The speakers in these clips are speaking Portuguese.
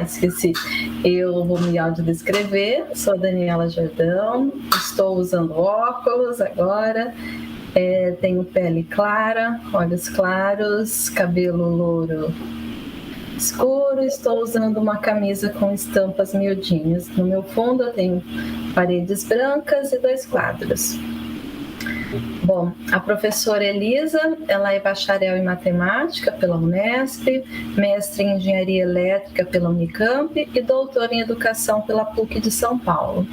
Esqueci. Eu vou me audiodescrever. Sou a Daniela Jordão, estou usando óculos agora, tenho pele clara, olhos claros, cabelo louro escuro, estou usando uma camisa com estampas miudinhas. No meu fundo eu tenho paredes brancas e 2 quadros. Bom, a professora Elisa, ela é bacharel em matemática pela Unesp, mestre em engenharia elétrica pela Unicamp e doutora em educação pela PUC de São Paulo.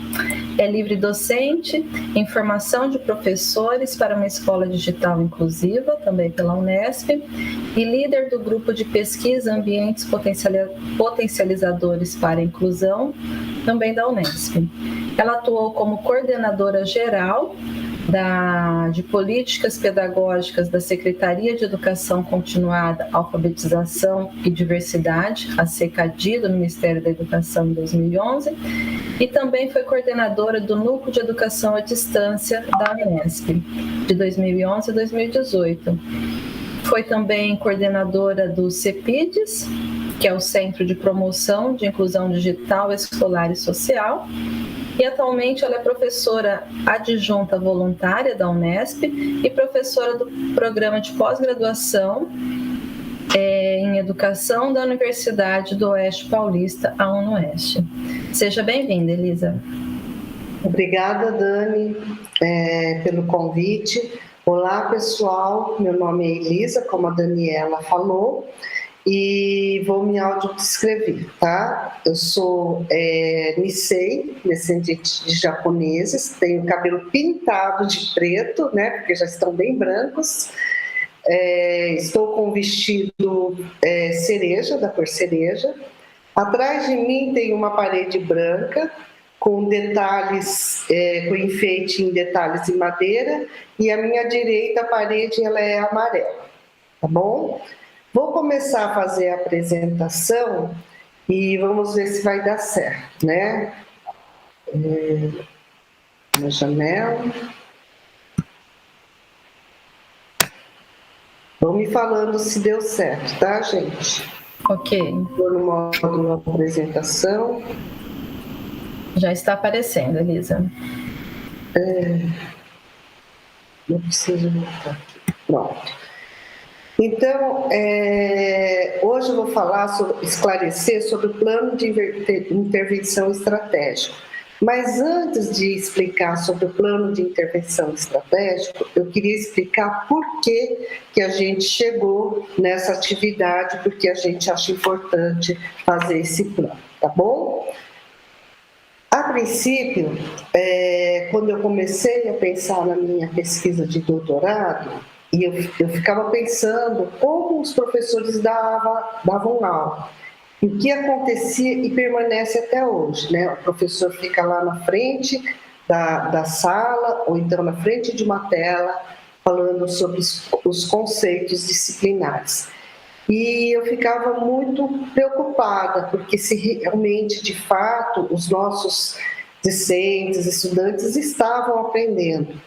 É livre docente em formação de professores para uma escola digital inclusiva, também pela Unesp, e líder do grupo de pesquisa Ambientes Potencializadores para a Inclusão, também da Unesp. Ela atuou como coordenadora geral de Políticas Pedagógicas da Secretaria de Educação Continuada, Alfabetização e Diversidade, a SECADI, do Ministério da Educação, em 2011, e também foi coordenadora do Núcleo de Educação à Distância da Unesp, de 2011 a 2018. Foi também coordenadora do CEPIDES, que é o Centro de Promoção de Inclusão Digital, Escolar e Social, e atualmente ela é professora adjunta voluntária da Unesp e professora do programa de pós-graduação em Educação da Universidade do Oeste Paulista, a UNOeste. Seja bem-vinda, Elisa. Obrigada, Dani, pelo convite. Olá, pessoal, meu nome é Elisa, como a Daniela falou, e vou me audiodescrever, tá? Eu sou Nisei, descendente de japoneses, tenho cabelo pintado de preto, né, porque já estão bem brancos, estou com um vestido cereja, da cor cereja. Atrás de mim tem uma parede branca, com detalhes, com enfeite em detalhes em madeira, e à minha direita a parede ela é amarela, tá bom? Vou começar a fazer a apresentação e vamos ver se vai dar certo, né? Na janela. Vão me falando se deu certo, tá, gente? Ok. Estou no módulo de apresentação. Já está aparecendo, Elisa. Não preciso voltar aqui. Pronto. Então, hoje eu vou esclarecer sobre o plano de intervenção estratégico. Mas antes de explicar sobre o plano de intervenção estratégico, eu queria explicar por que a gente chegou nessa atividade, porque a gente acha importante fazer esse plano, tá bom? A princípio, quando eu comecei a pensar na minha pesquisa de doutorado, e eu ficava pensando como os professores davam aula. E o que acontecia e permanece até hoje, né? O professor fica lá na frente da sala, ou então na frente de uma tela, falando sobre os conceitos disciplinares. E eu ficava muito preocupada, porque se realmente, de fato, os nossos discentes, estudantes estavam aprendendo.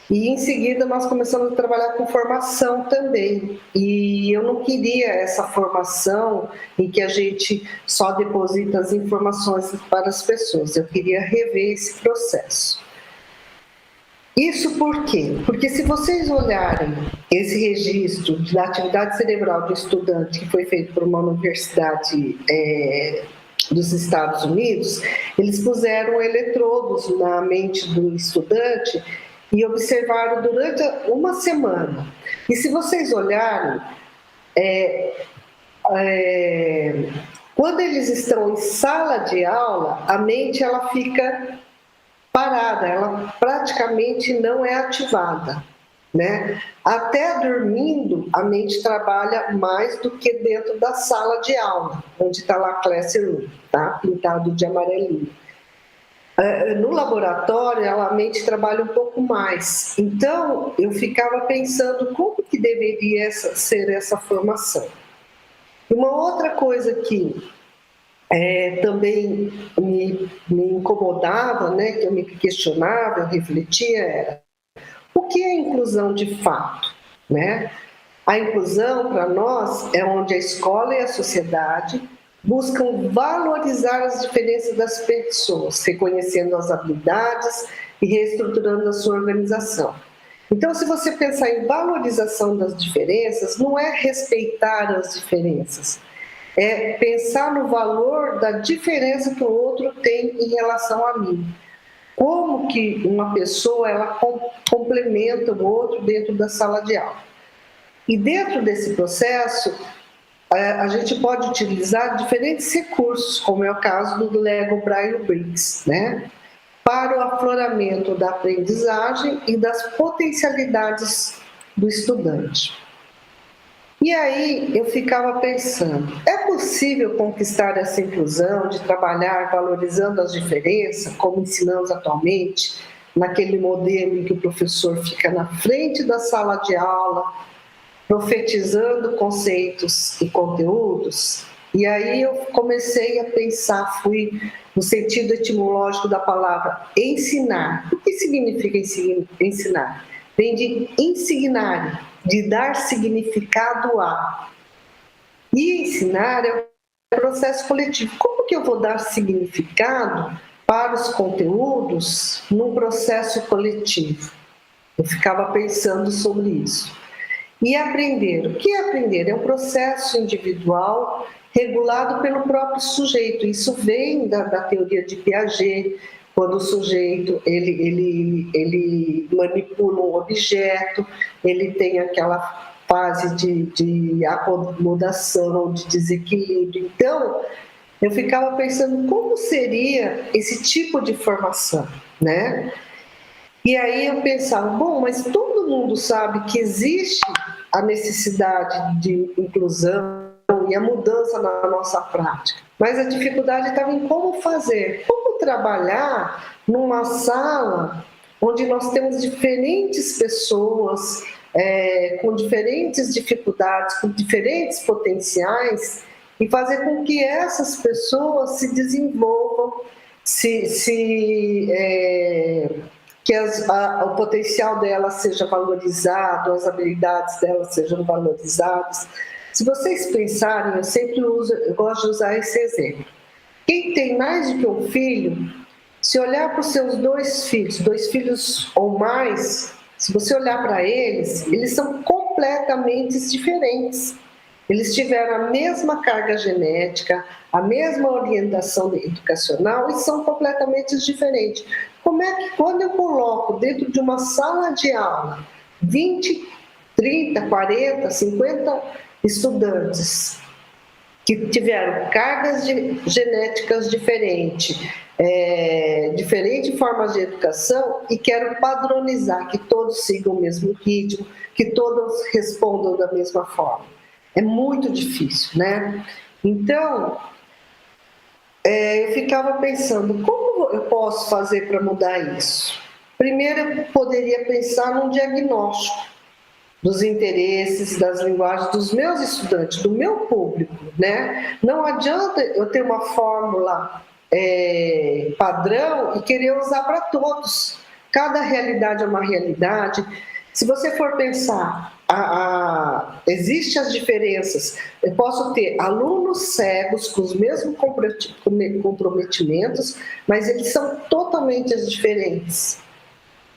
E em seguida nós começamos a trabalhar com formação também. E eu não queria essa formação em que a gente só deposita as informações para as pessoas. Eu queria rever esse processo. Isso por quê? Porque se vocês olharem esse registro da atividade cerebral do estudante que foi feito por uma universidade dos Estados Unidos, eles puseram eletrodos na mente do estudante e observaram durante uma semana. E se vocês olharem, quando eles estão em sala de aula, a mente ela fica parada, ela praticamente não é ativada, né? Até dormindo, a mente trabalha mais do que dentro da sala de aula, onde está lá classroom, tá? Pintado de amarelinho. No laboratório, a mente trabalha um pouco mais. Então, eu ficava pensando como que deveria ser essa formação. Uma outra coisa que também me incomodava, né, que eu me questionava, eu refletia, era o que é inclusão de fato, né? A inclusão, para nós, é onde a escola e a sociedade buscam valorizar as diferenças das pessoas, reconhecendo as habilidades e reestruturando a sua organização. Então, se você pensar em valorização das diferenças, não é respeitar as diferenças, é pensar no valor da diferença que o outro tem em relação a mim. Como que uma pessoa ela complementa o outro dentro da sala de aula. E dentro desse processo, a gente pode utilizar diferentes recursos, como é o caso do Lego Braille Bricks, né? Para o afloramento da aprendizagem e das potencialidades do estudante. E aí eu ficava pensando, é possível conquistar essa inclusão de trabalhar valorizando as diferenças, como ensinamos atualmente, naquele modelo em que o professor fica na frente da sala de aula, profetizando conceitos e conteúdos? E aí eu comecei a pensar, fui no sentido etimológico da palavra ensinar. O que significa ensinar? Vem de insignare, de dar significado a. E ensinar é um processo coletivo. Como que eu vou dar significado para os conteúdos num processo coletivo? Eu ficava pensando sobre isso. E aprender. O que é aprender? É um processo individual regulado pelo próprio sujeito. Isso vem da teoria de Piaget, quando o sujeito ele manipula um objeto, ele tem aquela fase de acomodação, de desequilíbrio. Então, eu ficava pensando como seria esse tipo de formação, né? E aí eu pensava, bom, mas todo mundo sabe que existe a necessidade de inclusão e a mudança na nossa prática, mas a dificuldade estava em como fazer, como trabalhar numa sala onde nós temos diferentes pessoas com diferentes dificuldades, com diferentes potenciais, e fazer com que essas pessoas se desenvolvam, que o potencial delas seja valorizado, as habilidades delas sejam valorizadas. Se vocês pensarem, eu gosto de usar esse exemplo. Quem tem mais do que um filho, se olhar para os seus dois filhos ou mais, se você olhar para eles, eles são completamente diferentes. Eles tiveram a mesma carga genética, a mesma orientação educacional e são completamente diferentes. Como é que, quando eu coloco dentro de uma sala de aula 20, 30, 40, 50 estudantes que tiveram cargas genéticas diferentes, diferentes formas de educação, e quero padronizar que todos sigam o mesmo ritmo, que todos respondam da mesma forma? É muito difícil, né? Então, eu ficava pensando, como eu posso fazer para mudar isso? Primeiro, eu poderia pensar num diagnóstico dos interesses, das linguagens dos meus estudantes, do meu público, né? Não adianta eu ter uma fórmula padrão e querer usar para todos. Cada realidade é uma realidade. Se você for pensar, existem as diferenças. Eu posso ter alunos cegos com os mesmos comprometimentos, mas eles são totalmente diferentes.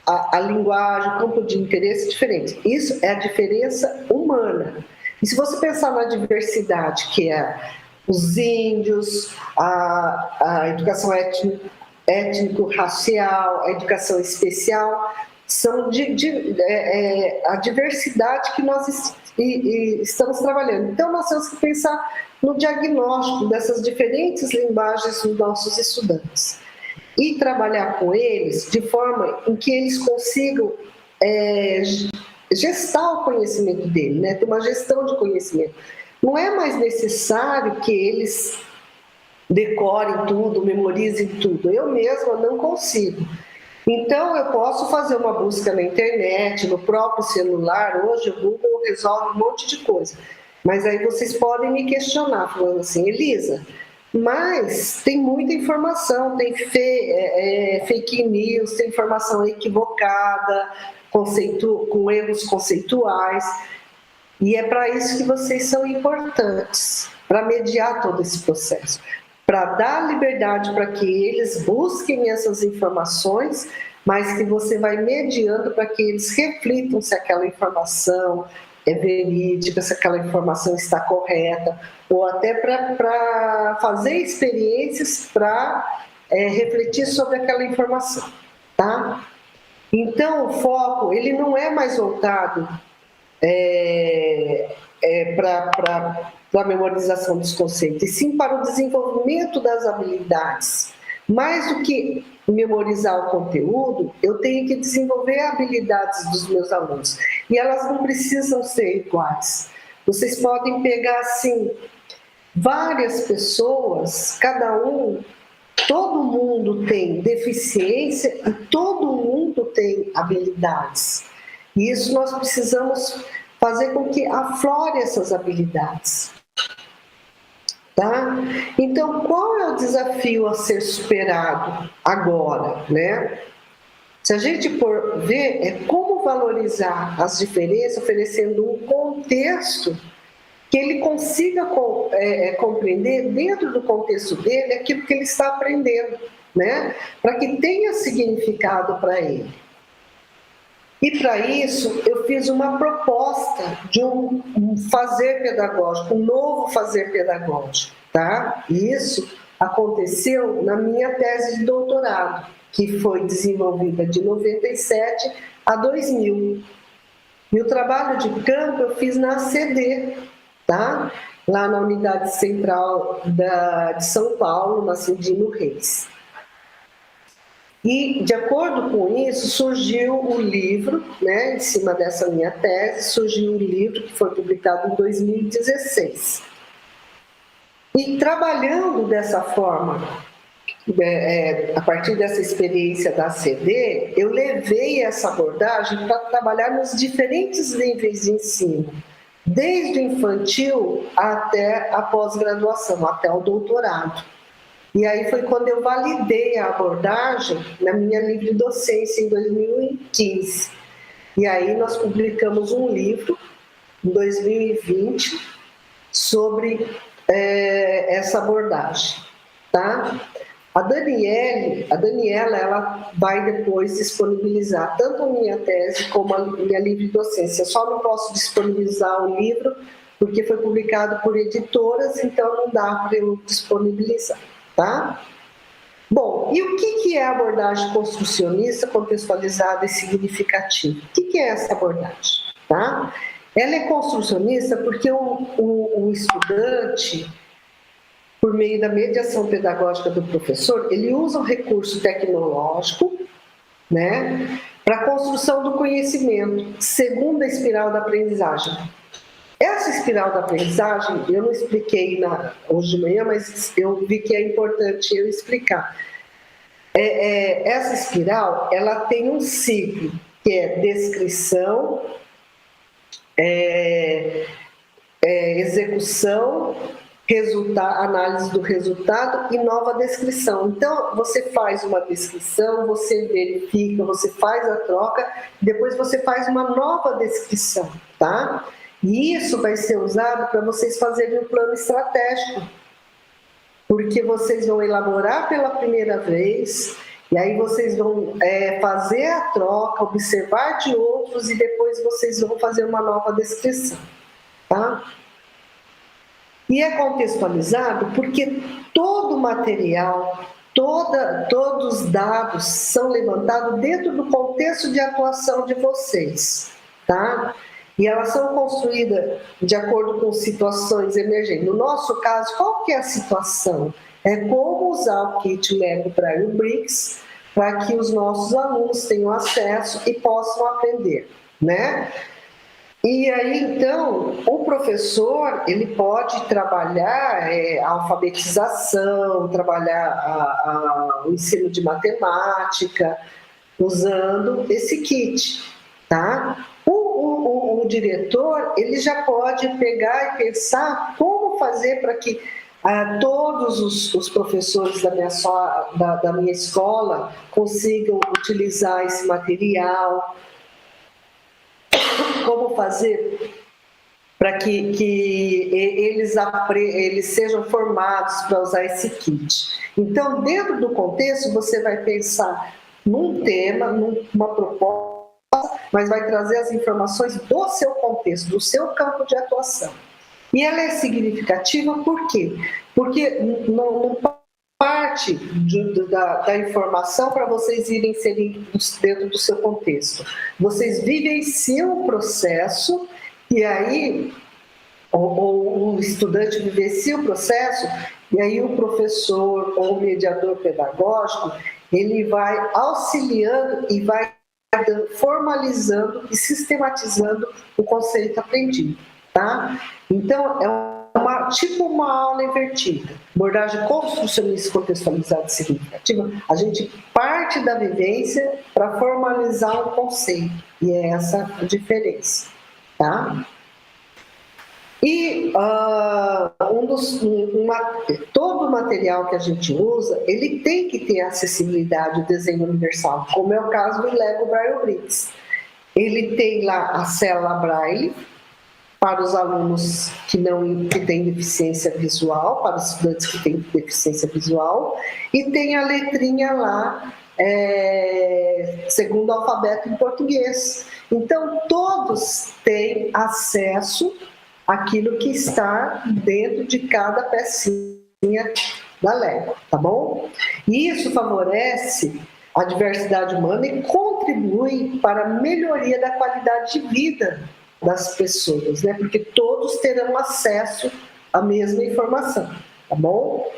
A linguagem, o campo de interesse é diferente. Isso é a diferença humana. E se você pensar na diversidade, que é os índios, a educação étnico-racial, a educação especial, são a diversidade que nós estamos trabalhando. Então, nós temos que pensar no diagnóstico dessas diferentes linguagens dos nossos estudantes e trabalhar com eles de forma em que eles consigam gestar o conhecimento dele, né? Ter uma gestão de conhecimento. Não é mais necessário que eles decorem tudo, memorizem tudo. Eu mesma não consigo. Então, eu posso fazer uma busca na internet, no próprio celular. Hoje o Google resolve um monte de coisa. Mas aí vocês podem me questionar, falando assim, Elisa, mas tem muita informação, tem fake news, tem informação equivocada, com erros conceituais. E é para isso que vocês são importantes. para mediar todo esse processo, para dar liberdade para que eles busquem essas informações, mas que você vai mediando para que eles reflitam se aquela informação é verídica, se aquela informação está correta, ou até para fazer experiências para refletir sobre aquela informação, tá? Então, o foco, ele não é mais voltado para a memorização dos conceitos, e sim para o desenvolvimento das habilidades. Mais do que memorizar o conteúdo, eu tenho que desenvolver habilidades dos meus alunos. E elas não precisam ser iguais. Vocês podem pegar, assim, várias pessoas, todo mundo tem deficiência e todo mundo tem habilidades. E isso nós precisamos fazer com que aflore essas habilidades. Tá? Então, qual é o desafio a ser superado agora, né? Se a gente for ver, é como valorizar as diferenças, oferecendo um contexto que ele consiga compreender, dentro do contexto dele, aquilo que ele está aprendendo, né? Para que tenha significado para ele. E para isso, eu fiz uma proposta de um fazer pedagógico, um novo fazer pedagógico, tá? E isso aconteceu na minha tese de doutorado, que foi desenvolvida de 97 a 2000. E o trabalho de campo eu fiz na ACD, tá? Lá na Unidade Central de São Paulo, na Cindino Reis. E, de acordo com isso, surgiu o livro, né, em cima dessa minha tese, surgiu o livro que foi publicado em 2016. E trabalhando dessa forma, a partir dessa experiência da ACD, eu levei essa abordagem para trabalhar nos diferentes níveis de ensino, desde o infantil até a pós-graduação, até o doutorado. E aí foi quando eu validei a abordagem na minha livre docência em 2015. E aí nós publicamos um livro em 2020 sobre essa abordagem, tá? A Daniela, ela vai depois disponibilizar tanto a minha tese como a minha livre docência. Eu só não posso disponibilizar o livro porque foi publicado por editoras, então não dá para eu disponibilizar. Tá? Bom, e o que é a abordagem construcionista contextualizada e significativa? O que é essa abordagem? Tá? Ela é construcionista porque o estudante, por meio da mediação pedagógica do professor, ele usa o recurso tecnológico, né, para a construção do conhecimento, segundo a espiral da aprendizagem. Essa espiral da aprendizagem, eu não expliquei hoje de manhã, mas eu vi que é importante eu explicar. Essa espiral, ela tem um ciclo, que é descrição, execução, análise do resultado e nova descrição. Então, você faz uma descrição, você verifica, você faz a troca, depois você faz uma nova descrição, tá? E isso vai ser usado para vocês fazerem um plano estratégico, porque vocês vão elaborar pela primeira vez, e aí vocês vão fazer a troca, observar de outros, e depois vocês vão fazer uma nova descrição, tá? E é contextualizado porque todo o material, todos os dados são levantados dentro do contexto de atuação de vocês, tá? E elas são construídas de acordo com situações emergentes. No nosso caso, qual que é a situação? É como usar o kit Lego Braille Bricks para que os nossos alunos tenham acesso e possam aprender, né? E aí, então, o professor, ele pode trabalhar a alfabetização, trabalhar o ensino de matemática, usando esse kit, tá? O diretor, ele já pode pegar e pensar como fazer para que todos os professores da minha escola consigam utilizar esse material, como fazer para que eles sejam formados para usar esse kit. Então, dentro do contexto, você vai pensar num tema, numa proposta, mas vai trazer as informações do seu contexto, do seu campo de atuação. E ela é significativa por quê? Porque não parte da informação para vocês irem inserir dentro do seu contexto. Vocês vivenciam o processo e aí o estudante vivencia o processo e aí o professor ou o mediador pedagógico, ele vai auxiliando e vai formalizando e sistematizando o conceito aprendido, tá? Então, é tipo uma aula invertida. Abordagem construcionista contextualizada e significativa, a gente parte da vivência para formalizar um conceito, e é essa a diferença, tá? E todo o material que a gente usa, ele tem que ter acessibilidade ao desenho universal, como é o caso do Lego Braille Blitz. Ele tem lá a célula Braille para os alunos que têm deficiência visual, para os estudantes que têm deficiência visual, e tem a letrinha lá, segundo o alfabeto em português. Então, todos têm acesso aquilo que está dentro de cada pecinha da Lego, tá bom? E isso favorece a diversidade humana e contribui para a melhoria da qualidade de vida das pessoas, né? Porque todos terão acesso à mesma informação, tá bom?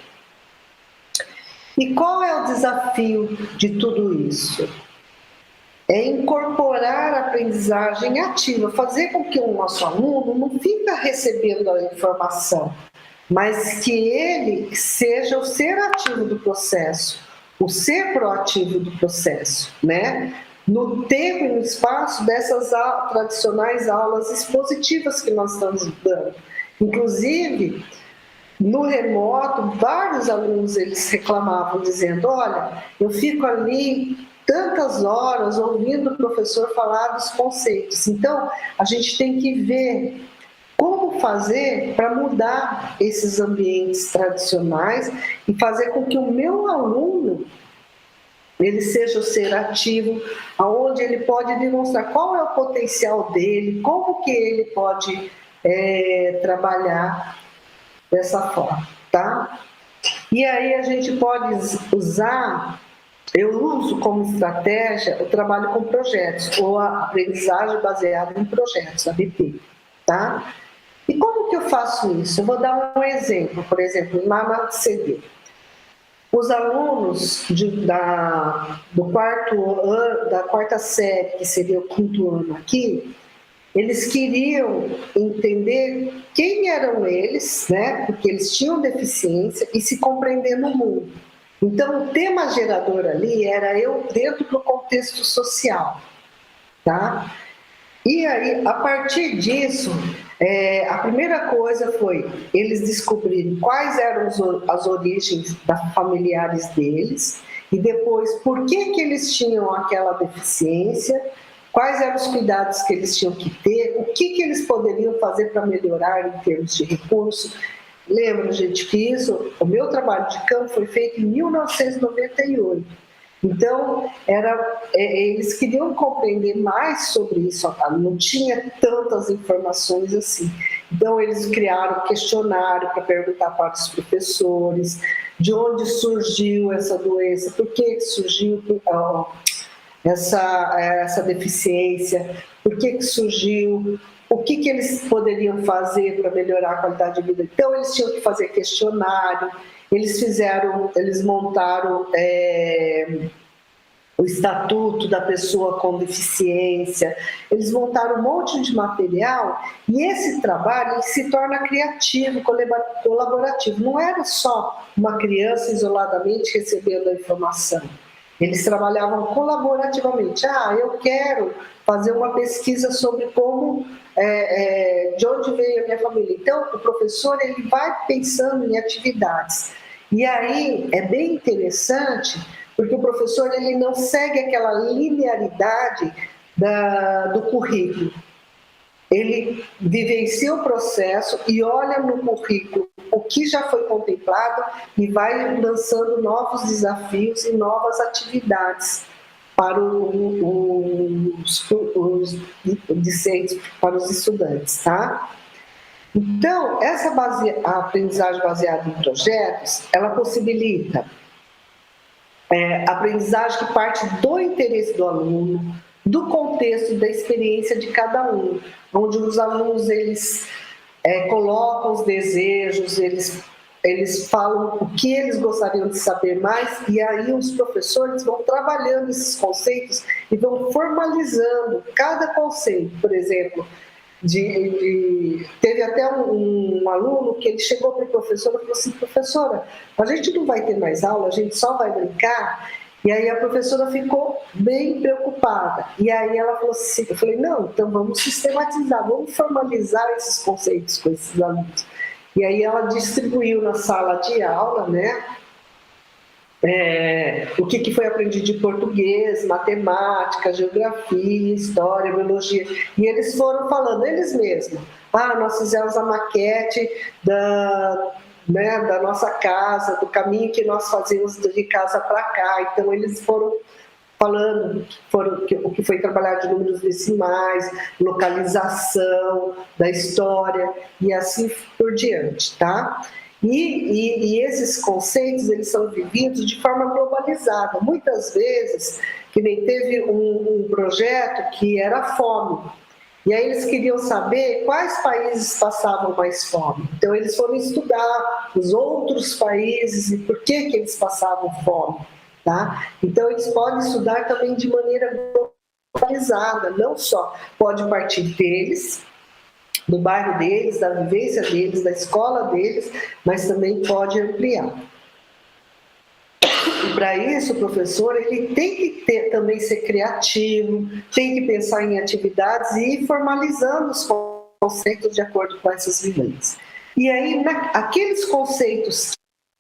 E qual é o desafio de tudo isso? É incorporar a aprendizagem ativa, fazer com que o nosso aluno não fique recebendo a informação, mas que ele seja o ser ativo do processo, o ser proativo do processo, né? No tempo e no espaço dessas tradicionais aulas expositivas que nós estamos dando. Inclusive, no remoto, vários alunos eles reclamavam, dizendo, olha, eu fico ali tantas horas ouvindo o professor falar dos conceitos. Então, a gente tem que ver como fazer para mudar esses ambientes tradicionais e fazer com que o meu aluno ele seja o ser ativo, aonde ele pode demonstrar qual é o potencial dele, como que ele pode trabalhar dessa forma, tá? E aí a gente pode usar... Eu uso como estratégia o trabalho com projetos, ou a aprendizagem baseada em projetos, ABP, tá? E como que eu faço isso? Eu vou dar um exemplo, por exemplo, na CD. Os alunos do quarto ano, da quarta série, que seria o quinto ano aqui, eles queriam entender quem eram eles, né? Porque eles tinham deficiência e se compreender no mundo. Então, o tema gerador ali era eu dentro do contexto social, tá? E aí, a partir disso, a primeira coisa foi eles descobrirem quais eram as origens familiares deles e depois por que eles tinham aquela deficiência, quais eram os cuidados que eles tinham que ter, o que eles poderiam fazer para melhorar em termos de recursos. Lembra, gente, que o meu trabalho de campo foi feito em 1998. Então, eles queriam compreender mais sobre isso, não tinha tantas informações assim. Então, eles criaram um questionário para perguntar para os professores de onde surgiu essa doença, por que surgiu essa deficiência, por que surgiu, o que eles poderiam fazer para melhorar a qualidade de vida. Então, eles tinham que fazer questionário, eles montaram o estatuto da pessoa com deficiência, eles montaram um monte de material e esse trabalho ele se torna criativo, colaborativo. Não era só uma criança isoladamente recebendo a informação. Eles trabalhavam colaborativamente. Eu quero fazer uma pesquisa sobre como, de onde veio a minha família. Então, o professor ele vai pensando em atividades. E aí é bem interessante, porque o professor ele não segue aquela linearidade do currículo. ele vivencia o processo e olha no currículo o que já foi contemplado e vai lançando novos desafios e novas atividades para os discentes, para os estudantes, tá? Então, a aprendizagem baseada em projetos, ela possibilita aprendizagem que parte do interesse do aluno, do contexto, da experiência de cada um, onde os alunos, eles colocam os desejos, eles falam o que eles gostariam de saber mais, e aí os professores vão trabalhando esses conceitos e vão formalizando cada conceito. Por exemplo, teve até um aluno que ele chegou para a professora e falou assim: professora, a gente não vai ter mais aula, a gente só vai brincar. E aí a professora ficou bem preocupada. E aí ela falou assim, eu falei, não, então vamos sistematizar, vamos formalizar esses conceitos com esses alunos. E aí ela distribuiu na sala de aula, né, o que foi aprendido de português, matemática, geografia, história, biologia. E eles foram falando, eles mesmos. Nós fizemos a maquete da nossa casa, do caminho que nós fazemos de casa para cá. Então, eles foram falando o que foi trabalhado de números decimais, localização da história e assim por diante, tá? E esses conceitos, eles são vividos de forma globalizada. Muitas vezes, que nem teve um projeto que era fome, e aí eles queriam saber quais países passavam mais fome. Então, eles foram estudar os outros países e por que eles passavam fome. Tá? Então, eles podem estudar também de maneira globalizada, não só pode partir deles, do bairro deles, da vivência deles, da escola deles, mas também pode ampliar. E para isso, o professor, ele tem que também ser criativo, tem que pensar em atividades e ir formalizando os conceitos de acordo com essas vivências. E aí, aqueles conceitos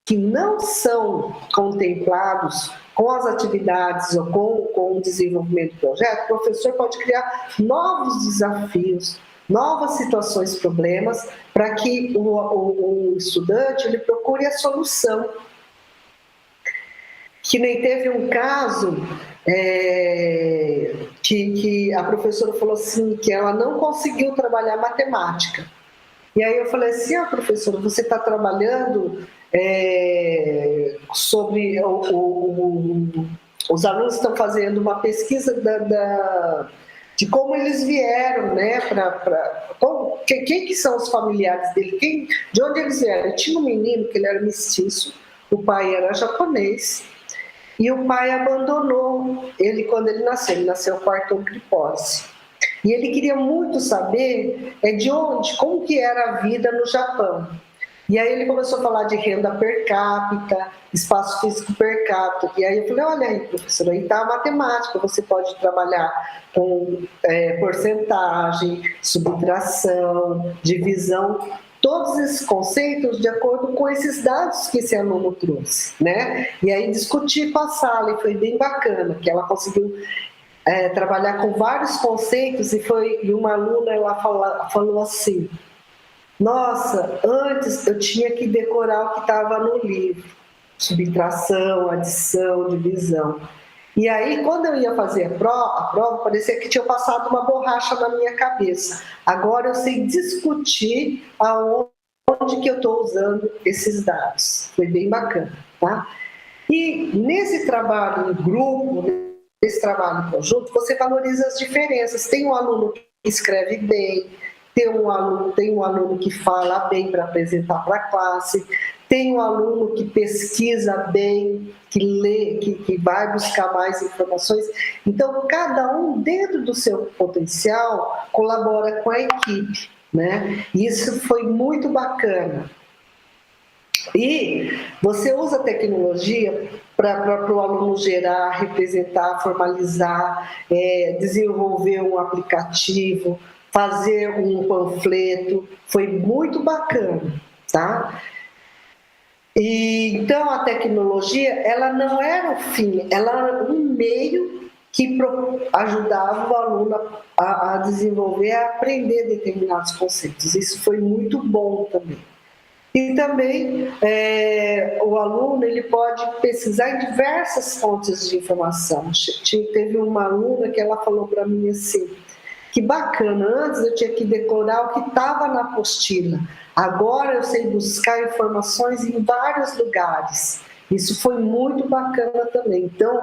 que não são contemplados com as atividades ou com o desenvolvimento do projeto, o professor pode criar novos desafios, novas situações, problemas, para que o estudante ele procure a solução. Que nem teve um caso que a professora falou assim, que ela não conseguiu trabalhar matemática. E aí eu falei assim, professora, você está trabalhando sobre... os alunos estão fazendo uma pesquisa de como eles vieram, né? Quem que são os familiares dele? De onde eles vieram? Eu tinha um menino que ele era mestiço, o pai era japonês, e o pai abandonou ele quando ele nasceu quarto cripose. E ele queria muito saber de onde, como que era a vida no Japão. E aí ele começou a falar de renda per capita, espaço físico per capita. E aí eu falei, olha aí, professora, aí está a matemática, você pode trabalhar com porcentagem, subtração, divisão, todos esses conceitos de acordo com esses dados que esse aluno trouxe, né? E aí discutir com a sala, e foi bem bacana, que ela conseguiu trabalhar com vários conceitos, e uma aluna ela falou assim, nossa, antes eu tinha que decorar o que estava no livro, subtração, adição, divisão. E aí, quando eu ia fazer a prova, parecia que tinha passado uma borracha na minha cabeça. Agora eu sei discutir aonde que eu estou usando esses dados. Foi bem bacana, tá? E nesse trabalho em grupo, nesse trabalho em conjunto, você valoriza as diferenças. Tem um aluno que escreve bem, tem um aluno que fala bem para apresentar para a classe, tem um aluno que pesquisa bem, que lê, que vai buscar mais informações. Então, cada um, dentro do seu potencial, colabora com a equipe, né? Isso foi muito bacana. E você usa a tecnologia para o aluno gerar, representar, formalizar, desenvolver um aplicativo, fazer um panfleto, foi muito bacana, tá? E, então, a tecnologia, ela não era o fim, ela era um meio que ajudava o aluno a desenvolver, a aprender determinados conceitos. Isso foi muito bom também. E também o aluno ele pode pesquisar em diversas fontes de informação. Teve uma aluna que ela falou para mim assim, que bacana, antes eu tinha que decorar o que estava na apostila, agora eu sei buscar informações em vários lugares. Isso foi muito bacana também. Então,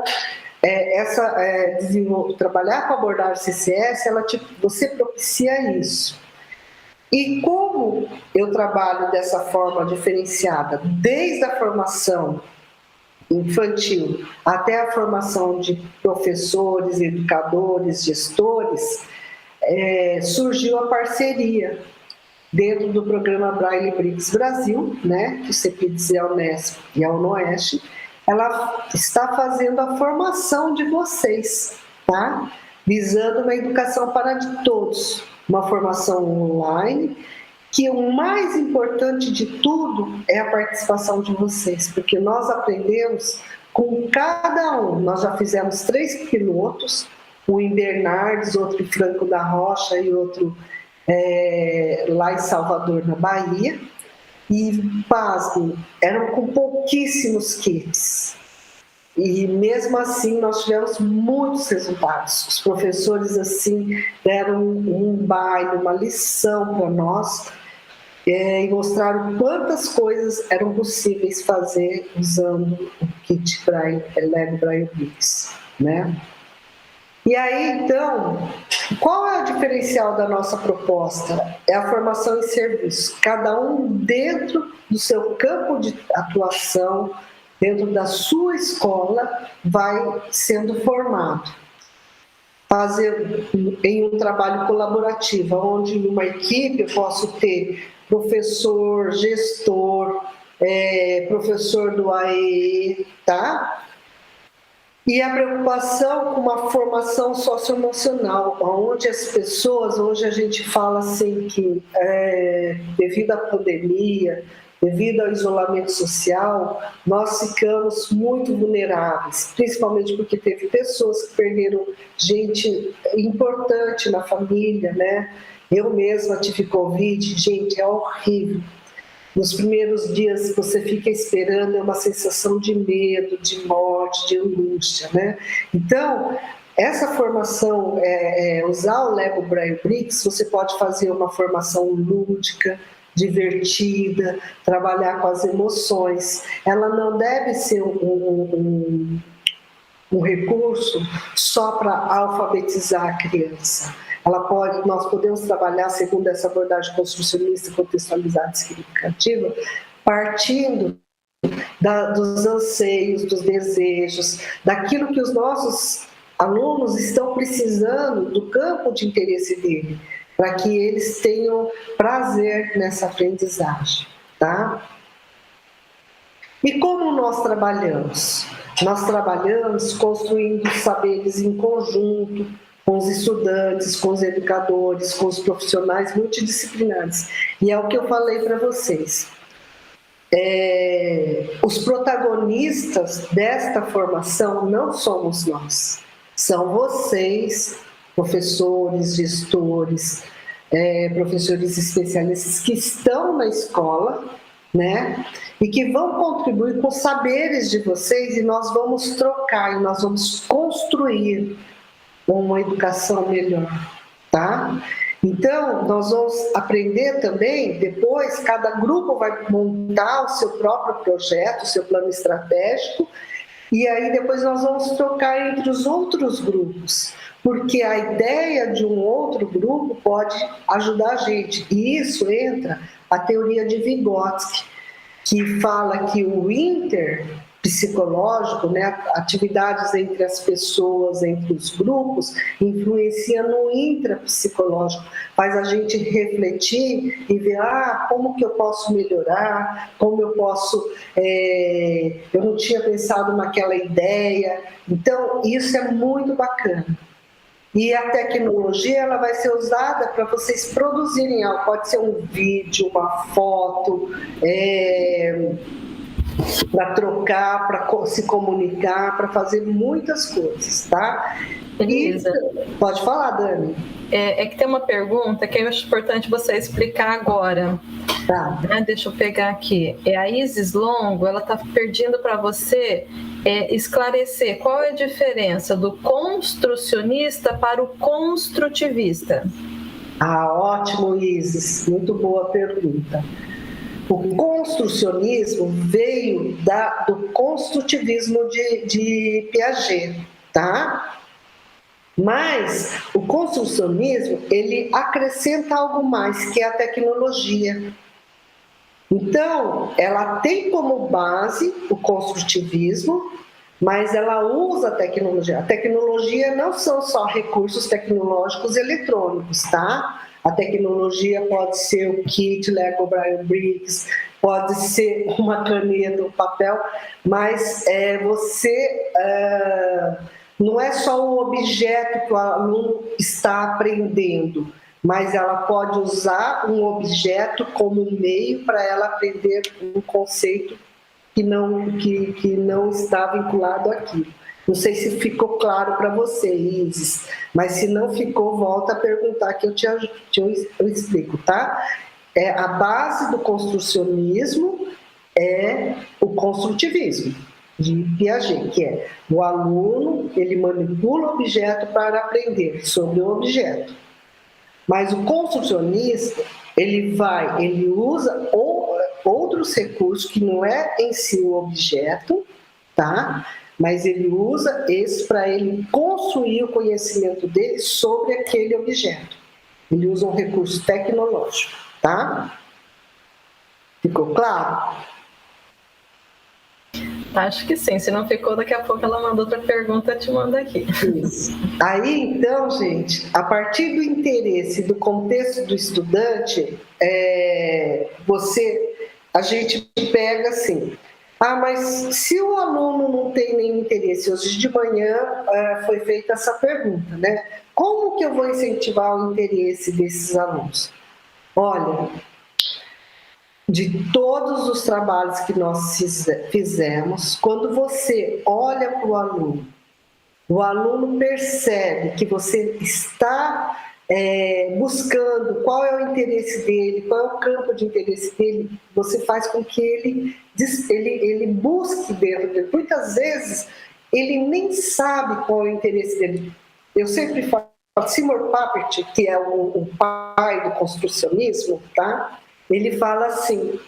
trabalhar com a abordagem CCS, você propicia isso. E como eu trabalho dessa forma diferenciada, desde a formação infantil até a formação de professores, educadores, gestores, surgiu a parceria dentro do programa Braille BRICS Brasil, né, que o CEPIDS e a Unesp e a UNOEST, ela está fazendo a formação de vocês, tá? Visando uma educação para de todos, uma formação online, que o mais importante de tudo é a participação de vocês, porque nós aprendemos com cada um. Nós já fizemos 3 pilotos, um em Bernardes, outro em Franco da Rocha e outro lá em Salvador, na Bahia, e, pasmem, eram com pouquíssimos kits. E mesmo assim nós tivemos muitos resultados. Os professores assim deram um baile, uma lição para nós, e mostraram quantas coisas eram possíveis fazer usando o kit Lego Braille BRICS, né? E aí, então, qual é o diferencial da nossa proposta? É a formação em serviço. Cada um dentro do seu campo de atuação, dentro da sua escola, vai sendo formado. Fazer em um trabalho colaborativo, onde numa equipe eu posso ter professor, gestor, professor do AE, tá? E a preocupação com uma formação socioemocional, onde as pessoas, hoje a gente fala assim que devido à pandemia, devido ao isolamento social, nós ficamos muito vulneráveis, principalmente porque teve pessoas que perderam gente importante na família, né? Eu mesma tive Covid, gente, é horrível. Nos primeiros dias você fica esperando, é uma sensação de medo, de morte, de angústia, né? Então, essa formação, usar o Lego Braille BRICS, você pode fazer uma formação lúdica, divertida, trabalhar com as emoções. Ela não deve ser um recurso só para alfabetizar a criança. Nós podemos trabalhar, segundo essa abordagem construcionista, contextualizada e significativa, partindo dos anseios, dos desejos, daquilo que os nossos alunos estão precisando do campo de interesse dele, para que eles tenham prazer nessa aprendizagem, tá? E como nós trabalhamos? Nós trabalhamos construindo saberes em conjunto, com os estudantes, com os educadores, com os profissionais multidisciplinares. E é o que eu falei para vocês. Os protagonistas desta formação não somos nós, são vocês, professores, gestores, professores especialistas que estão na escola, né? E que vão contribuir com os saberes de vocês, e nós vamos trocar, e nós vamos construir uma educação melhor, tá? Então, nós vamos aprender também, depois, cada grupo vai montar o seu próprio projeto, o seu plano estratégico, e aí depois nós vamos trocar entre os outros grupos, porque a ideia de um outro grupo pode ajudar a gente, e isso entra a teoria de Vygotsky, que fala que o interpsicológico, né, atividades entre as pessoas, entre os grupos, influencia no intrapsicológico, faz a gente refletir e ver, como que eu posso melhorar, como eu posso, eu não tinha pensado naquela ideia. Então, isso é muito bacana. E a tecnologia, ela vai ser usada para vocês produzirem algo, pode ser um vídeo, uma foto, para trocar, para se comunicar, para fazer muitas coisas, tá? Elisa, pode falar, Dani. É que tem uma pergunta que eu acho importante você explicar agora. Tá. Deixa eu pegar aqui. A Isis Longo, ela está pedindo para você esclarecer qual é a diferença do construcionista para o construtivista. Ótimo, Isis. Muito boa pergunta. O construcionismo veio do construtivismo de Piaget, tá? Mas o construcionismo, ele acrescenta algo mais, que é a tecnologia. Então, ela tem como base o construtivismo, mas ela usa a tecnologia. A tecnologia não são só recursos tecnológicos eletrônicos, tá? A tecnologia pode ser o kit Lego Brian Briggs, pode ser uma caneta, um papel, mas não é só o objeto que o aluno está aprendendo, mas ela pode usar um objeto como meio para ela aprender um conceito que não está vinculado àquilo. Não sei se ficou claro para você, Isis, mas se não ficou, volta a perguntar que eu explico, tá? A base do construcionismo é o construtivismo de Piaget, que é o aluno, ele manipula o objeto para aprender sobre o objeto. Mas o construcionista, ele usa outros recursos que não é em si o objeto, tá? Mas ele usa esse para ele construir o conhecimento dele sobre aquele objeto. Ele usa um recurso tecnológico, tá? Ficou claro? Acho que sim, se não ficou, daqui a pouco ela manda outra pergunta, eu te mando aqui. Isso. Aí, então, gente, a partir do interesse, do contexto do estudante, a gente pega assim, mas se o aluno não tem nenhum interesse, hoje de manhã foi feita essa pergunta, né? Como que eu vou incentivar o interesse desses alunos? Olha, de todos os trabalhos que nós fizemos, quando você olha para o aluno percebe que você está buscando qual é o interesse dele, qual é o campo de interesse dele, você faz com que ele busque dentro dele. Muitas vezes, ele nem sabe qual é o interesse dele. Eu sempre falo, Seymour Papert, que é o pai do construcionismo, tá? Ele fala assim,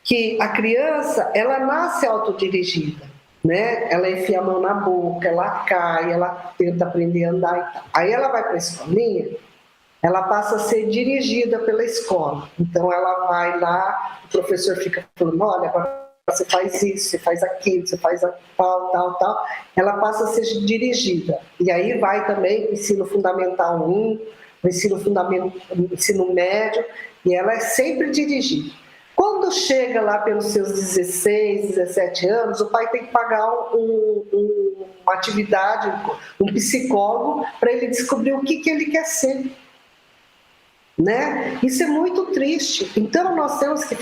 que a criança, ela nasce autodirigida, né? Ela enfia a mão na boca, ela cai, ela tenta aprender a andar e tal. Aí ela vai para a escolinha, ela passa a ser dirigida pela escola. Então ela vai lá, o professor fica falando, olha, agora você faz isso, você faz aquilo, você faz tal. Ela passa a ser dirigida. E aí vai também o ensino fundamental 1, o ensino médio, e ela é sempre dirigida. Quando chega lá pelos seus 16, 17 anos, o pai tem que pagar uma atividade, um psicólogo, para ele descobrir o que ele quer ser. Né? Isso é muito triste. Então, nós temos que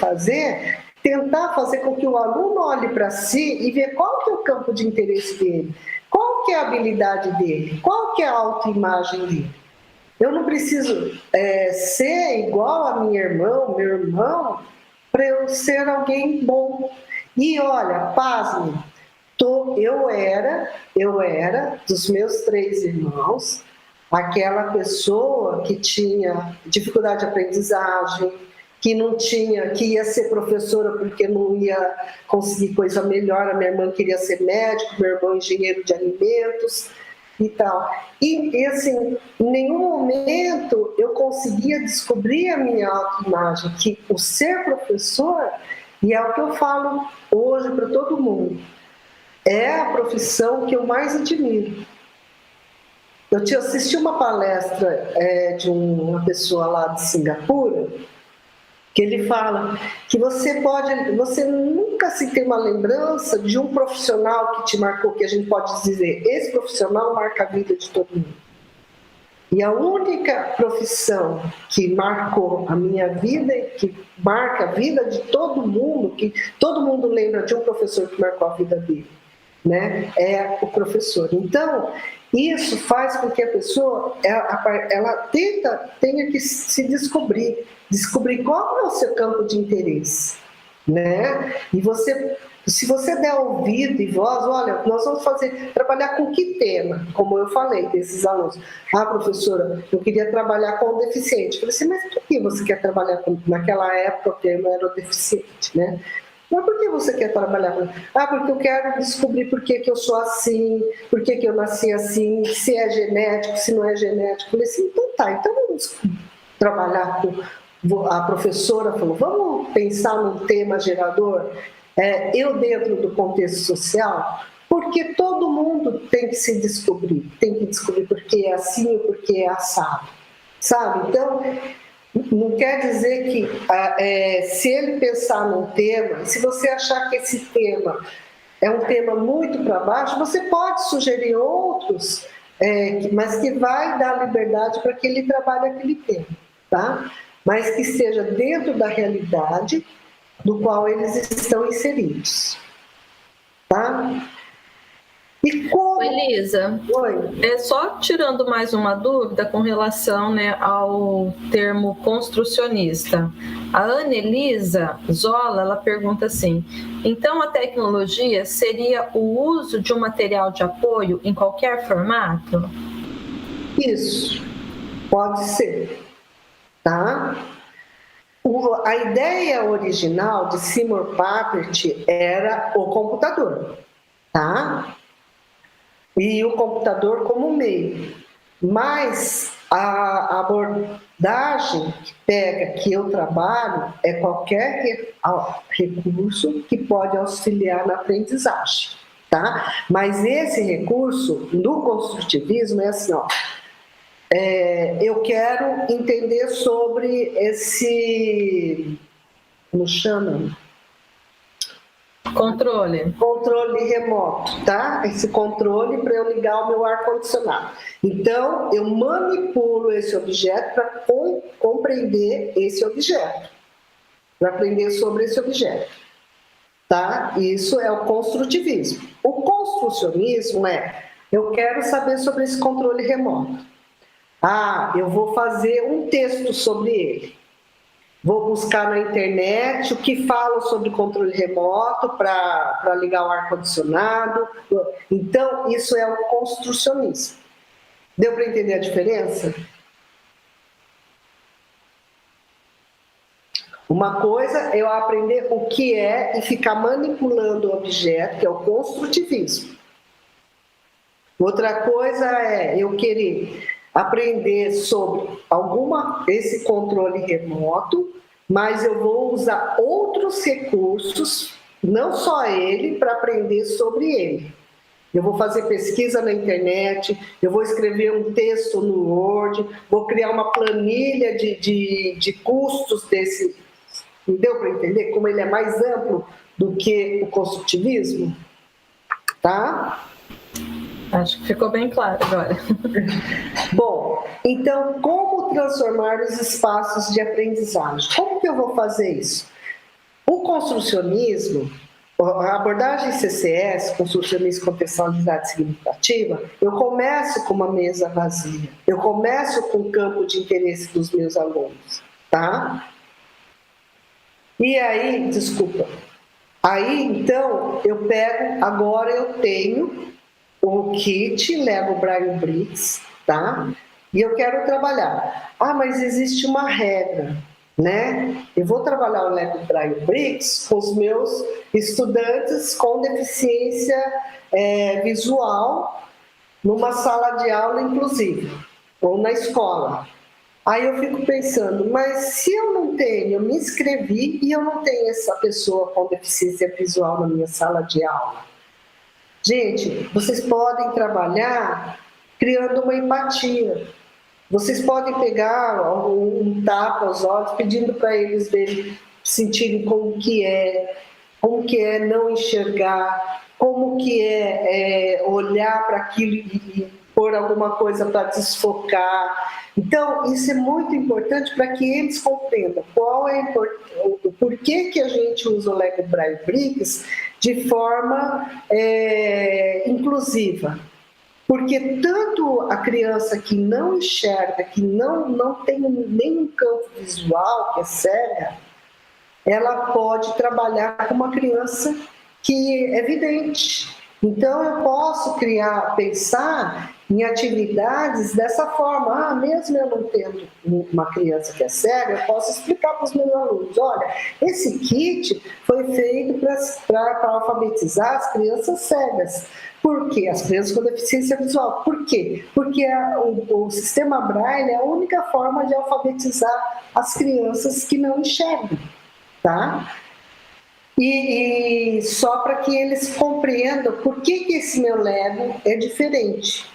tentar fazer com que o aluno olhe para si e ver qual que é o campo de interesse dele, qual que é a habilidade dele, qual que é a autoimagem dele. Eu não preciso ser igual a minha irmã, meu irmão, para eu ser alguém bom. E olha, pasme, eu era, dos meus 3 irmãos, aquela pessoa que tinha dificuldade de aprendizagem, que ia ser professora porque não ia conseguir coisa melhor, a minha irmã queria ser médico, meu irmão engenheiro de alimentos e tal. E assim, em nenhum momento eu conseguia descobrir a minha autoimagem, que o ser professor, e é o que eu falo hoje para todo mundo, é a profissão que eu mais admiro. Eu assisti uma palestra de uma pessoa lá de Singapura, que ele fala que você nunca se tem uma lembrança de um profissional que te marcou, que a gente pode dizer, esse profissional marca a vida de todo mundo. E a única profissão que marcou a minha vida, que marca a vida de todo mundo, que todo mundo lembra de um professor que marcou a vida dele, né? É o professor. Então, isso faz com que a pessoa ela tenha que se descobrir qual é o seu campo de interesse, né? E se você der ouvido e voz, olha, nós vamos trabalhar com que tema? Como eu falei desses alunos. Ah, professora, eu queria trabalhar com o deficiente. Eu falei assim, mas por que você quer trabalhar com... Naquela época o termo era o deficiente, né? Mas por que você quer trabalhar com... Ah, porque eu quero descobrir por que eu sou assim, por que eu nasci assim, se é genético, se não é genético. Eu falei assim, então tá, então vamos trabalhar com... A professora falou, vamos pensar num tema gerador, eu dentro do contexto social, porque todo mundo tem que se descobrir, tem que descobrir por que é assim ou por que é assado, sabe? Então, não quer dizer que se ele pensar num tema, se você achar que esse tema é um tema muito para baixo, você pode sugerir outros, mas que vai dar liberdade para que ele trabalhe aquele tema, tá? Mas que esteja dentro da realidade do qual eles estão inseridos, tá? E como... Elisa, só tirando mais uma dúvida com relação, né, ao termo construcionista. A Ana Elisa Zola, ela pergunta assim, então a tecnologia seria o uso de um material de apoio em qualquer formato? Isso, pode ser, tá? A ideia original de Seymour Papert era o computador, tá? E o computador como meio. Mas a abordagem que eu trabalho é qualquer recurso que pode auxiliar na aprendizagem, tá? Mas esse recurso, no construtivismo, é assim, ó, eu quero entender sobre esse, como chama? Controle remoto, tá? Esse controle para eu ligar o meu ar-condicionado. Então, eu manipulo esse objeto para compreender esse objeto, para aprender sobre esse objeto, tá? Isso é o construtivismo. O construcionismo eu quero saber sobre esse controle remoto. Ah, eu vou fazer um texto sobre ele. Vou buscar na internet o que fala sobre controle remoto para ligar o ar-condicionado. Então, isso é o construcionismo. Deu para entender a diferença? Uma coisa é eu aprender o que é e ficar manipulando o objeto, que é o construtivismo. Outra coisa é eu querer aprender sobre esse controle remoto, mas eu vou usar outros recursos, não só ele, para aprender sobre ele. Eu vou fazer pesquisa na internet, eu vou escrever um texto no Word, vou criar uma planilha de custos desse... Deu para entender como ele é mais amplo do que o construtivismo? Tá? Acho que ficou bem claro agora. Bom, então, como transformar os espaços de aprendizagem? Como que eu vou fazer isso? O construcionismo, a abordagem CCS, construcionismo contextualidade significativa, eu começo com uma mesa vazia, eu começo com o campo de interesse dos meus alunos, tá? E aí, então, agora eu tenho o kit Lego Braille Bricks, tá? E eu quero trabalhar. Ah, mas existe uma regra, né? Eu vou trabalhar o Lego Braille Bricks com os meus estudantes com deficiência visual numa sala de aula inclusive, ou na escola. Aí eu fico pensando, mas se eu me inscrevi e eu não tenho essa pessoa com deficiência visual na minha sala de aula. Gente, vocês podem trabalhar criando uma empatia. Vocês podem pegar um tapa aos olhos, pedindo para eles sentirem como que é não enxergar, como que é olhar para aquilo e pôr alguma coisa para desfocar. Então, isso é muito importante para que eles compreendam o porquê que a gente usa o Lego Braille Bricks de forma inclusiva. Porque tanto a criança que não enxerga, que não tem nenhum campo visual, que é cega, ela pode trabalhar com uma criança que é vidente. Então, eu posso pensar em atividades dessa forma. Mesmo eu não tendo uma criança que é cega, eu posso explicar para os meus alunos, olha, esse kit foi feito para alfabetizar as crianças cegas. Por quê? As crianças com deficiência visual. Por quê? Porque o sistema Braille é a única forma de alfabetizar as crianças que não enxergam, tá? E só para que eles compreendam por que esse meu Lego é diferente.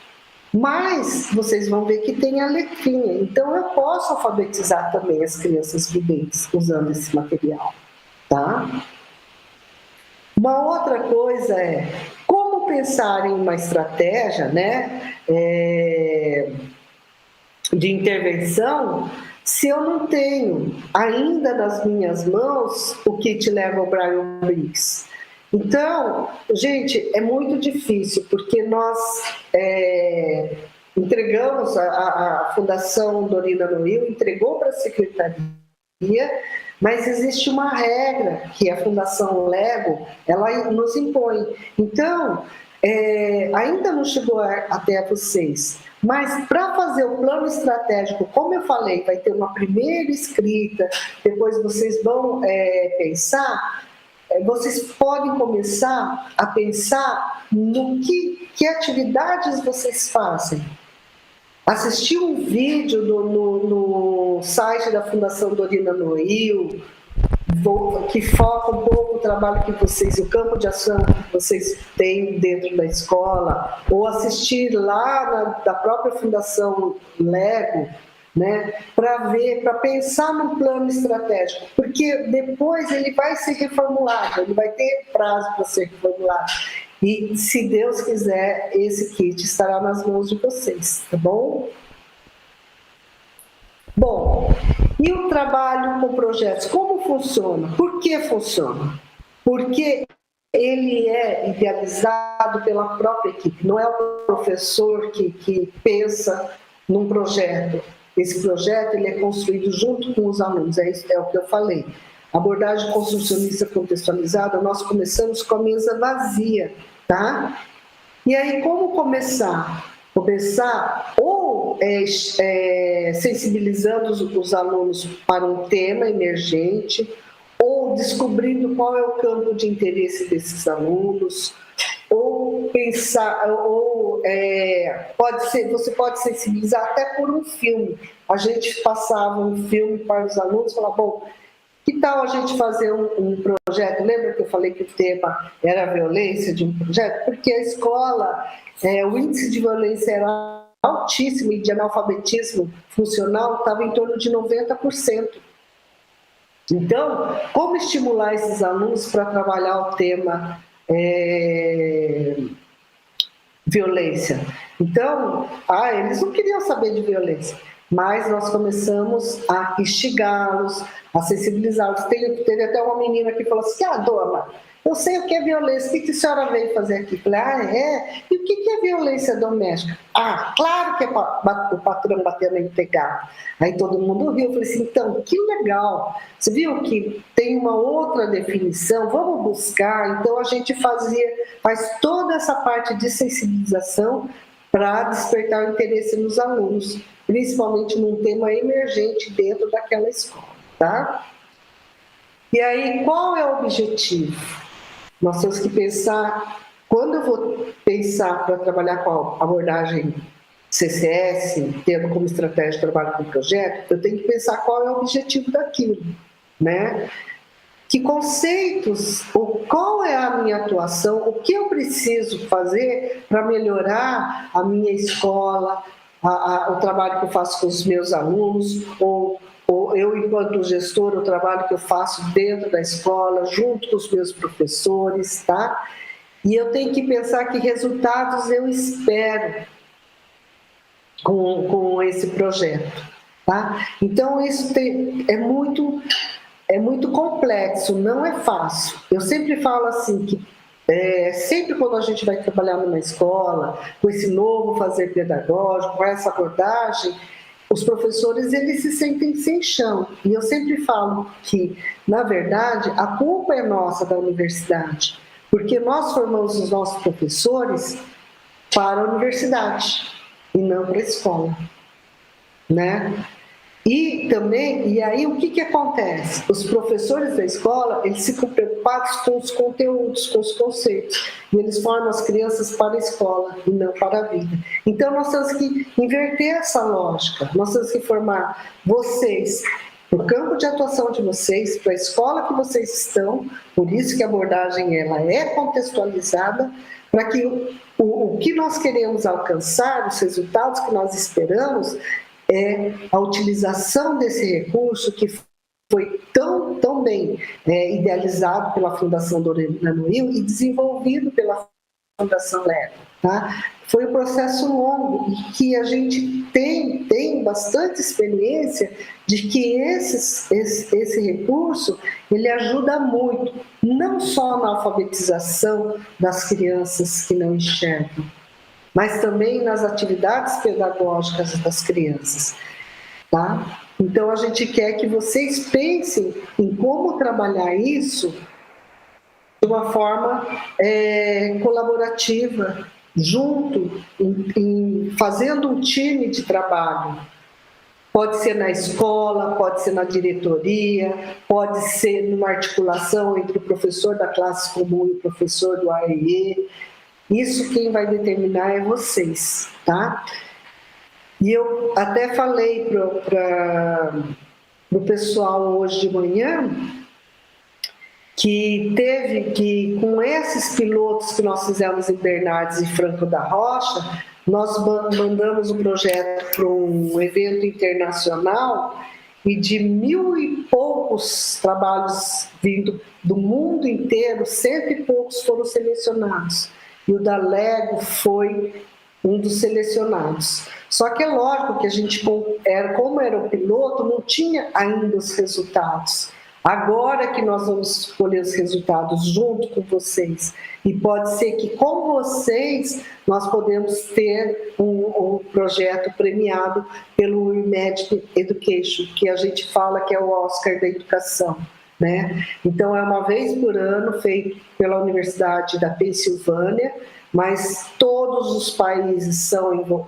Mas vocês vão ver que tem a letrinha, então eu posso alfabetizar também as crianças videntes usando esse material, tá? Uma outra coisa é como pensar em uma estratégia, né, de intervenção se eu não tenho ainda nas minhas mãos o kit Lego Braille Bricks. Então, gente, é muito difícil, porque nós entregamos, a Fundação Dorina Noil entregou para a Secretaria, mas existe uma regra que a Fundação Lego, ela nos impõe. Então, ainda não chegou até vocês, mas para fazer o plano estratégico, como eu falei, vai ter uma primeira escrita, depois vocês vão pensar, vocês podem começar a pensar no que atividades vocês fazem. Assistir um vídeo no site da Fundação Dorina Noil, que foca um pouco o trabalho que vocês, o campo de ação que vocês têm dentro da escola, ou assistir lá da própria Fundação Lego, né, para pensar no plano estratégico, porque depois ele vai ser reformulado, ele vai ter prazo para ser reformulado. E, se Deus quiser, esse kit estará nas mãos de vocês, tá bom? Bom, e o trabalho com projetos, como funciona? Por que funciona? Porque ele é idealizado pela própria equipe, não é o professor que pensa num projeto. Esse projeto ele é construído junto com os alunos, é o que eu falei. Abordagem construcionista contextualizada, nós começamos com a mesa vazia, tá? E aí, como começar? Começar ou sensibilizando os alunos para um tema emergente, ou descobrindo qual é o campo de interesse desses alunos, ou pensar, você pode sensibilizar até por um filme. A gente passava um filme para os alunos e falava, bom, que tal a gente fazer um projeto? Lembra que eu falei que o tema era a violência de um projeto? Porque a escola, o índice de violência era altíssimo e de analfabetismo funcional estava em torno de 90%. Então, como estimular esses alunos para trabalhar o tema violência? Então, eles não queriam saber de violência, mas nós começamos a instigá-los, a sensibilizá-los. Teve até uma menina que falou assim, dona, eu sei o que é violência, o que a senhora veio fazer aqui? Eu falei, e o que é violência doméstica? Claro que é o patrão bater na empregada. Aí todo mundo riu, eu falei assim, então, que legal, você viu que tem uma outra definição, vamos buscar. Então a gente faz toda essa parte de sensibilização para despertar o interesse nos alunos, principalmente num tema emergente dentro daquela escola, tá? E aí, qual é o objetivo? Nós temos que pensar, quando eu vou pensar para trabalhar com a abordagem CCS, tendo como estratégia de trabalho com projeto, eu tenho que pensar qual é o objetivo daquilo, né? Que conceitos, qual é a minha atuação, o que eu preciso fazer para melhorar a minha escola, o trabalho que eu faço com os meus alunos, ou eu, enquanto gestor, o trabalho que eu faço dentro da escola, junto com os meus professores, tá? E eu tenho que pensar que resultados eu espero. com esse projeto, tá? Então, isso é muito complexo, não é fácil. Eu sempre falo assim, que sempre quando a gente vai trabalhar numa escola, com esse novo fazer pedagógico, com essa abordagem, os professores, eles se sentem sem chão. E eu sempre falo que, na verdade, a culpa é nossa da universidade, porque nós formamos os nossos professores para a universidade e não para a escola, né? E também, e aí o que acontece? Os professores da escola, eles ficam preocupados com os conteúdos, com os conceitos, e eles formam as crianças para a escola e não para a vida. Então nós temos que inverter essa lógica, nós temos que formar vocês, no campo de atuação de vocês, para a escola que vocês estão, por isso que a abordagem ela é contextualizada, para que o que nós queremos alcançar, os resultados que nós esperamos, é a utilização desse recurso que foi tão bem idealizado pela Fundação Dorena Noil e desenvolvido pela Fundação Lego, tá? Foi um processo longo e que a gente tem bastante experiência de que esse recurso ele ajuda muito, não só na alfabetização das crianças que não enxergam, mas também nas atividades pedagógicas das crianças, tá? Então, a gente quer que vocês pensem em como trabalhar isso de uma forma colaborativa, junto, fazendo um time de trabalho. Pode ser na escola, pode ser na diretoria, pode ser numa articulação entre o professor da classe comum e o professor do AEE. Isso quem vai determinar é vocês, tá? E eu até falei para o pessoal hoje de manhã que teve que, com esses pilotos que nós fizemos em Bernardes e Franco da Rocha, nós mandamos o projeto para um evento internacional e de 1.000 e poucos trabalhos vindo do mundo inteiro, 100 e poucos foram selecionados. E o da Lego foi um dos selecionados. Só que é lógico que a gente, como era o piloto, não tinha ainda os resultados. Agora que nós vamos escolher os resultados junto com vocês, e pode ser que com vocês nós podemos ter um projeto premiado pelo WeMed Education, que a gente fala que é o Oscar da educação, né? Então é uma vez por ano, feito pela Universidade da Pensilvânia, mas todos os países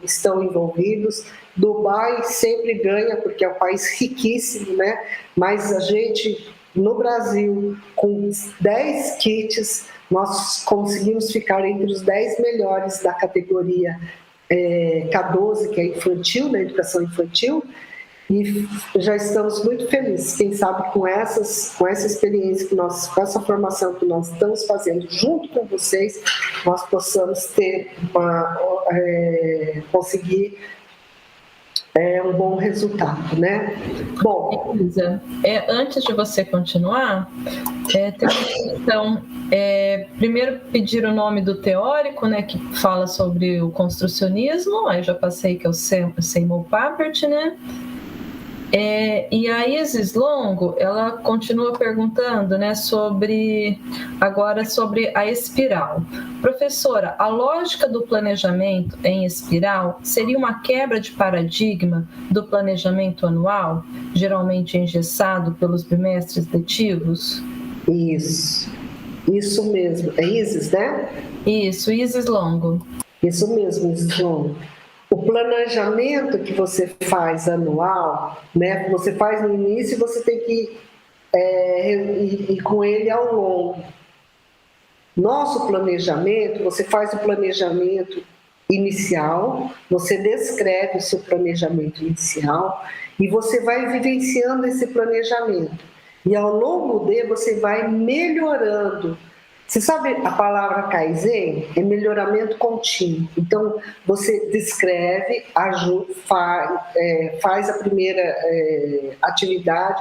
estão envolvidos. Dubai sempre ganha, porque é um país riquíssimo, né? Mas a gente, no Brasil, com 10 kits, nós conseguimos ficar entre os 10 melhores da categoria K12, que é infantil, na educação infantil, e já estamos muito felizes. Quem sabe com essa experiência, com essa formação que nós estamos fazendo junto com vocês, nós possamos conseguir um bom resultado, né? Bom, Elisa, antes de você continuar, tem uma questão. Primeiro pedir o nome do teórico, né, que fala sobre o construcionismo. Aí já passei, que é o Seymour Papert, né? E a Isis Longo, ela continua perguntando, né, sobre a espiral. Professora, a lógica do planejamento em espiral seria uma quebra de paradigma do planejamento anual, geralmente engessado pelos bimestres letivos? Isso mesmo. É Isis, né? Isso, Isis Longo. Isso mesmo, Isis Longo. O planejamento que você faz anual, né, você faz no início e você tem que ir com ele ao longo. Nosso planejamento, você faz o planejamento inicial, você descreve o seu planejamento inicial e você vai vivenciando esse planejamento. E ao longo dele você vai melhorando. Você sabe a palavra Kaizen? É melhoramento contínuo. Então, você descreve, faz a primeira atividade,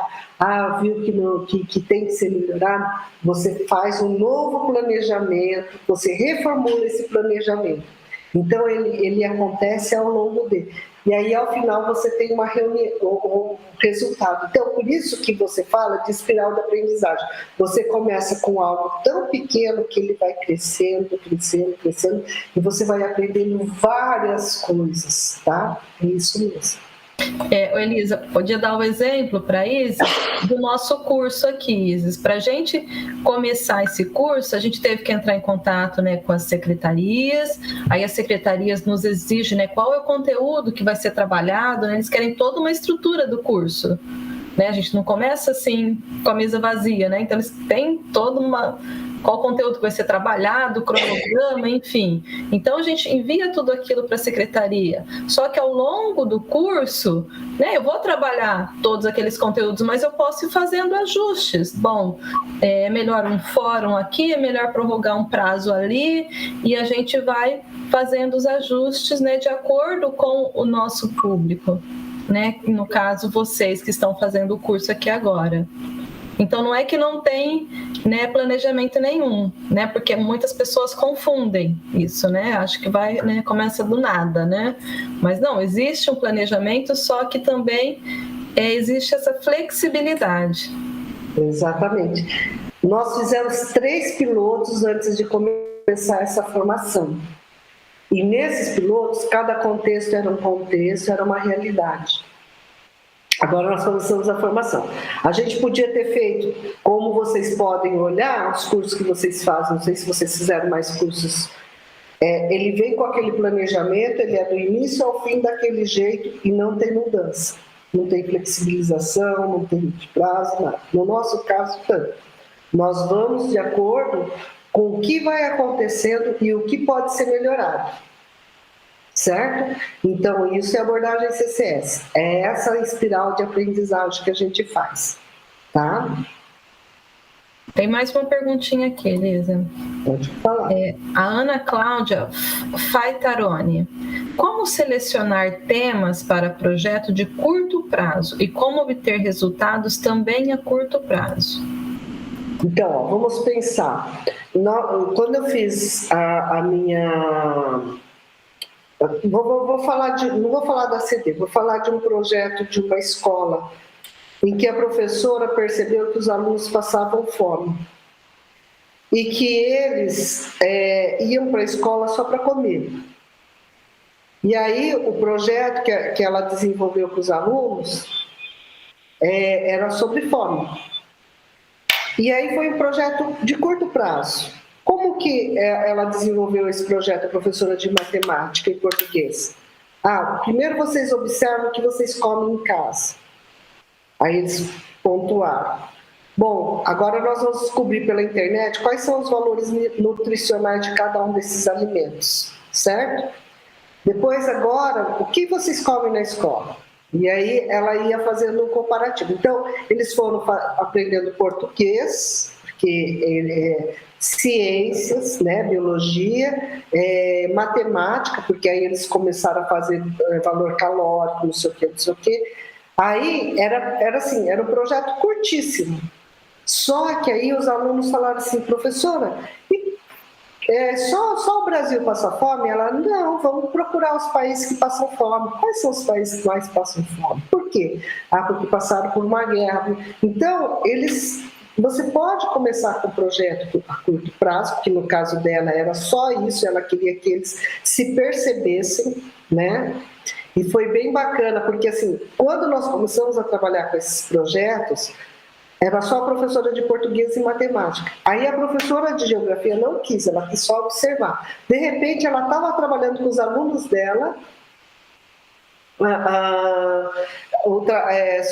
viu que tem que ser melhorado, você faz um novo planejamento, você reformula esse planejamento. Então, ele acontece ao longo dele. e aí ao final você tem uma reunião, um resultado. Então, por isso que você fala de espiral de aprendizagem. Você começa com algo tão pequeno que ele vai crescendo, crescendo, crescendo, e você vai aprendendo várias coisas, tá? É isso mesmo. Elisa, podia dar o exemplo para Isis do nosso curso aqui, Isis. Para a gente começar esse curso, a gente teve que entrar em contato, né, com as secretarias, aí as secretarias nos exigem, né, qual é o conteúdo que vai ser trabalhado, né, eles querem toda uma estrutura do curso. Né? A gente não começa assim com a mesa vazia, né? Então eles têm toda uma... qual conteúdo vai ser trabalhado, cronograma, enfim. Então a gente envia tudo aquilo para a secretaria. Só que ao longo do curso, né, eu vou trabalhar todos aqueles conteúdos, mas eu posso ir fazendo ajustes. Bom, é melhor um fórum aqui, é melhor prorrogar um prazo ali, e a gente vai fazendo os ajustes, né, de acordo com o nosso público. Né? No caso, vocês que estão fazendo o curso aqui agora. Então, não é que não tem, né, planejamento nenhum, né? Porque muitas pessoas confundem isso, né? Acho que vai, né, começa do nada, né? Mas não, existe um planejamento, só que também existe essa flexibilidade. Exatamente. Nós fizemos 3 pilotos antes de começar essa formação. E nesses pilotos, cada contexto era um contexto, era uma realidade. Agora nós começamos a formação. A gente podia ter feito, como vocês podem olhar, os cursos que vocês fazem, não sei se vocês fizeram mais cursos, ele vem com aquele planejamento, ele é do início ao fim daquele jeito e não tem mudança. Não tem flexibilização, não tem prazo, nada. No nosso caso, tanto. Nós vamos de acordo com o que vai acontecendo e o que pode ser melhorado, certo? Então, isso é abordagem CCS, é essa espiral de aprendizagem que a gente faz, tá? Tem mais uma perguntinha aqui, Elisa. Pode falar. A Ana Cláudia Faitaroni. Como selecionar temas para projeto de curto prazo e como obter resultados também a curto prazo? Então, vamos pensar. Quando eu fiz a minha... não vou falar da CD, vou falar de um projeto de uma escola em que a professora percebeu que os alunos passavam fome e que eles iam para a escola só para comer. E aí o projeto que ela desenvolveu para os alunos era sobre fome. E aí foi um projeto de curto prazo. Como que ela desenvolveu esse projeto, a professora de matemática e português? Primeiro vocês observam o que vocês comem em casa. Aí eles pontuaram. Bom, agora nós vamos descobrir pela internet quais são os valores nutricionais de cada um desses alimentos, certo? Depois, agora, o que vocês comem na escola? E aí ela ia fazendo um comparativo. Então, eles foram aprendendo português, porque ciências, né, biologia, matemática, porque aí eles começaram a fazer valor calórico, não sei o quê, não sei o quê. Aí era assim, era um projeto curtíssimo. Só que aí os alunos falaram assim, professora, só o Brasil passa fome? Ela, não, vamos procurar os países que passam fome. Quais são os países que mais passam fome? Por quê? Porque passaram por uma guerra. Então, você pode começar com um projeto a curto prazo, que no caso dela era só isso, ela queria que eles se percebessem, né? E foi bem bacana, porque assim, quando nós começamos a trabalhar com esses projetos, era só a professora de português e matemática. Aí a professora de geografia não quis, ela quis só observar. De repente, ela estava trabalhando com os alunos dela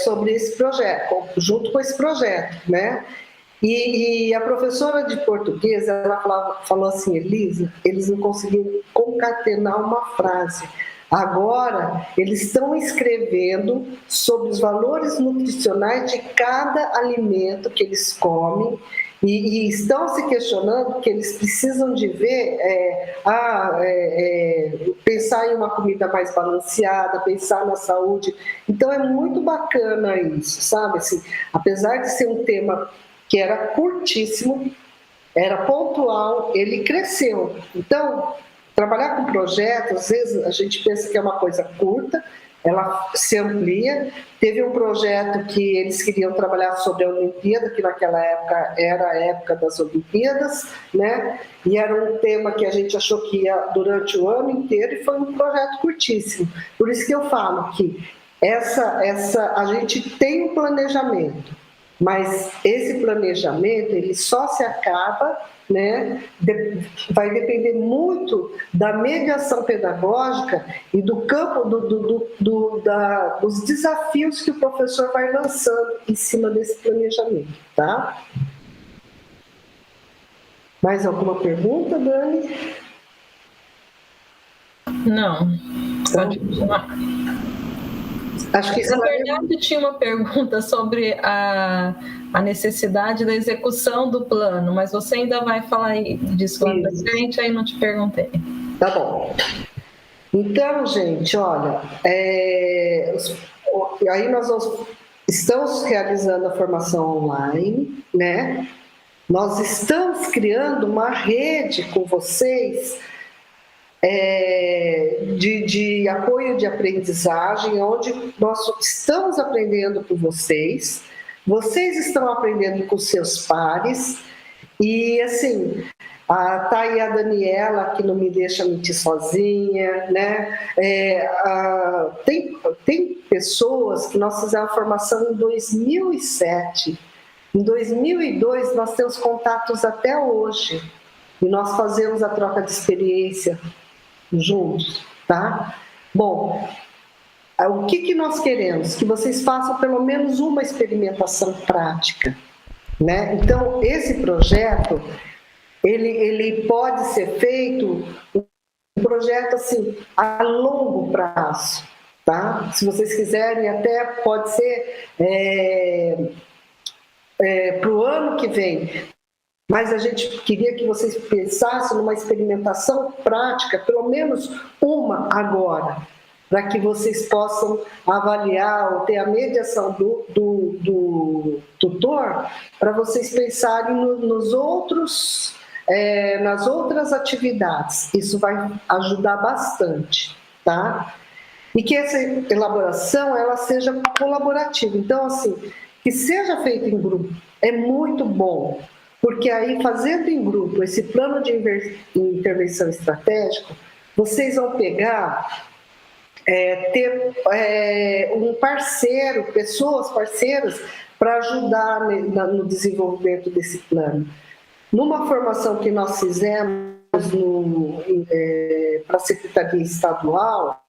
sobre esse projeto, junto com esse projeto, né? E a professora de português, ela falou assim, Elisa, eles não conseguiram concatenar uma frase. Agora, eles estão escrevendo sobre os valores nutricionais de cada alimento que eles comem e estão se questionando que eles precisam de ver, pensar em uma comida mais balanceada, pensar na saúde. Então, é muito bacana isso, sabe? Assim, apesar de ser um tema que era curtíssimo, era pontual, ele cresceu. Então, trabalhar com projetos, às vezes a gente pensa que é uma coisa curta, ela se amplia. Teve um projeto que eles queriam trabalhar sobre a Olimpíada, que naquela época era a época das Olimpíadas, né? E era um tema que a gente achou que ia durante o ano inteiro, e foi um projeto curtíssimo. Por isso que eu falo que a gente tem um planejamento, mas esse planejamento ele só se acaba, né? Vai depender muito da mediação pedagógica e do campo dos desafios que o professor vai lançando em cima desse planejamento, tá? Mais alguma pergunta, Dani? Não, pode continuar. Acho que na verdade, tinha uma pergunta sobre a necessidade da execução do plano, mas você ainda vai falar disso lá para frente, aí não te perguntei. Tá bom. Então, gente, olha, aí nós estamos realizando a formação online, né? Nós estamos criando uma rede com vocês de apoio de aprendizagem, onde nós estamos aprendendo com vocês, vocês estão aprendendo com seus pares, e assim, tá aí a Daniela, que não me deixa mentir sozinha, né? Tem pessoas que nós fizemos a formação em 2007, em 2002 nós temos contatos até hoje, e nós fazemos a troca de experiência juntos, tá? Bom, o que nós queremos? Que vocês façam pelo menos uma experimentação prática, né? Então, esse projeto, ele pode ser feito, um projeto assim, a longo prazo, tá? Se vocês quiserem, até pode ser para o ano que vem. Mas a gente queria que vocês pensassem numa experimentação prática, pelo menos uma agora, para que vocês possam avaliar ou ter a mediação do tutor, para vocês pensarem nas outras atividades. Isso vai ajudar bastante, tá? E que essa elaboração ela seja colaborativa. Então, assim, que seja feito em grupo é muito bom. Porque aí, fazendo em grupo esse plano de intervenção estratégico, vocês vão pegar, ter um parceiro, pessoas parceiras, para ajudar no desenvolvimento desse plano. Numa formação que nós fizemos para a Secretaria Estadual,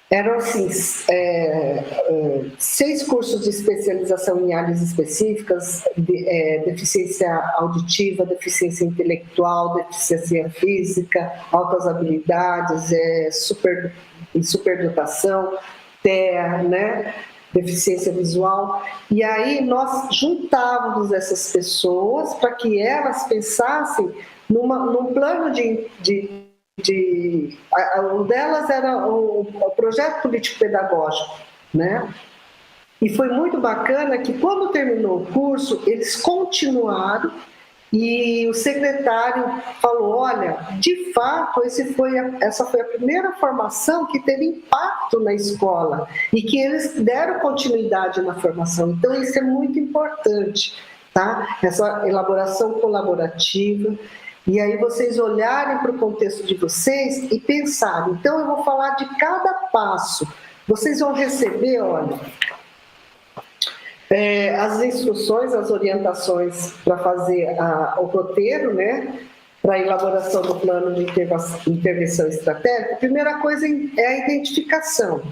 eram assim, 6 cursos de especialização em áreas específicas, deficiência auditiva, deficiência intelectual, deficiência física, altas habilidades, superdotação, TEA, né? Deficiência visual. E aí nós juntávamos essas pessoas para que elas pensassem num plano um delas era o projeto político-pedagógico, né? E foi muito bacana que, quando terminou o curso, eles continuaram e o secretário falou: olha, de fato, essa foi a primeira formação que teve impacto na escola e que eles deram continuidade na formação. Então, isso é muito importante, tá? Essa elaboração colaborativa. E aí vocês olharem para o contexto de vocês e pensarem. Então, eu vou falar de cada passo. Vocês vão receber, olha, as instruções, as orientações para fazer o roteiro, né, para a elaboração do plano de intervenção estratégica. A primeira coisa é a identificação.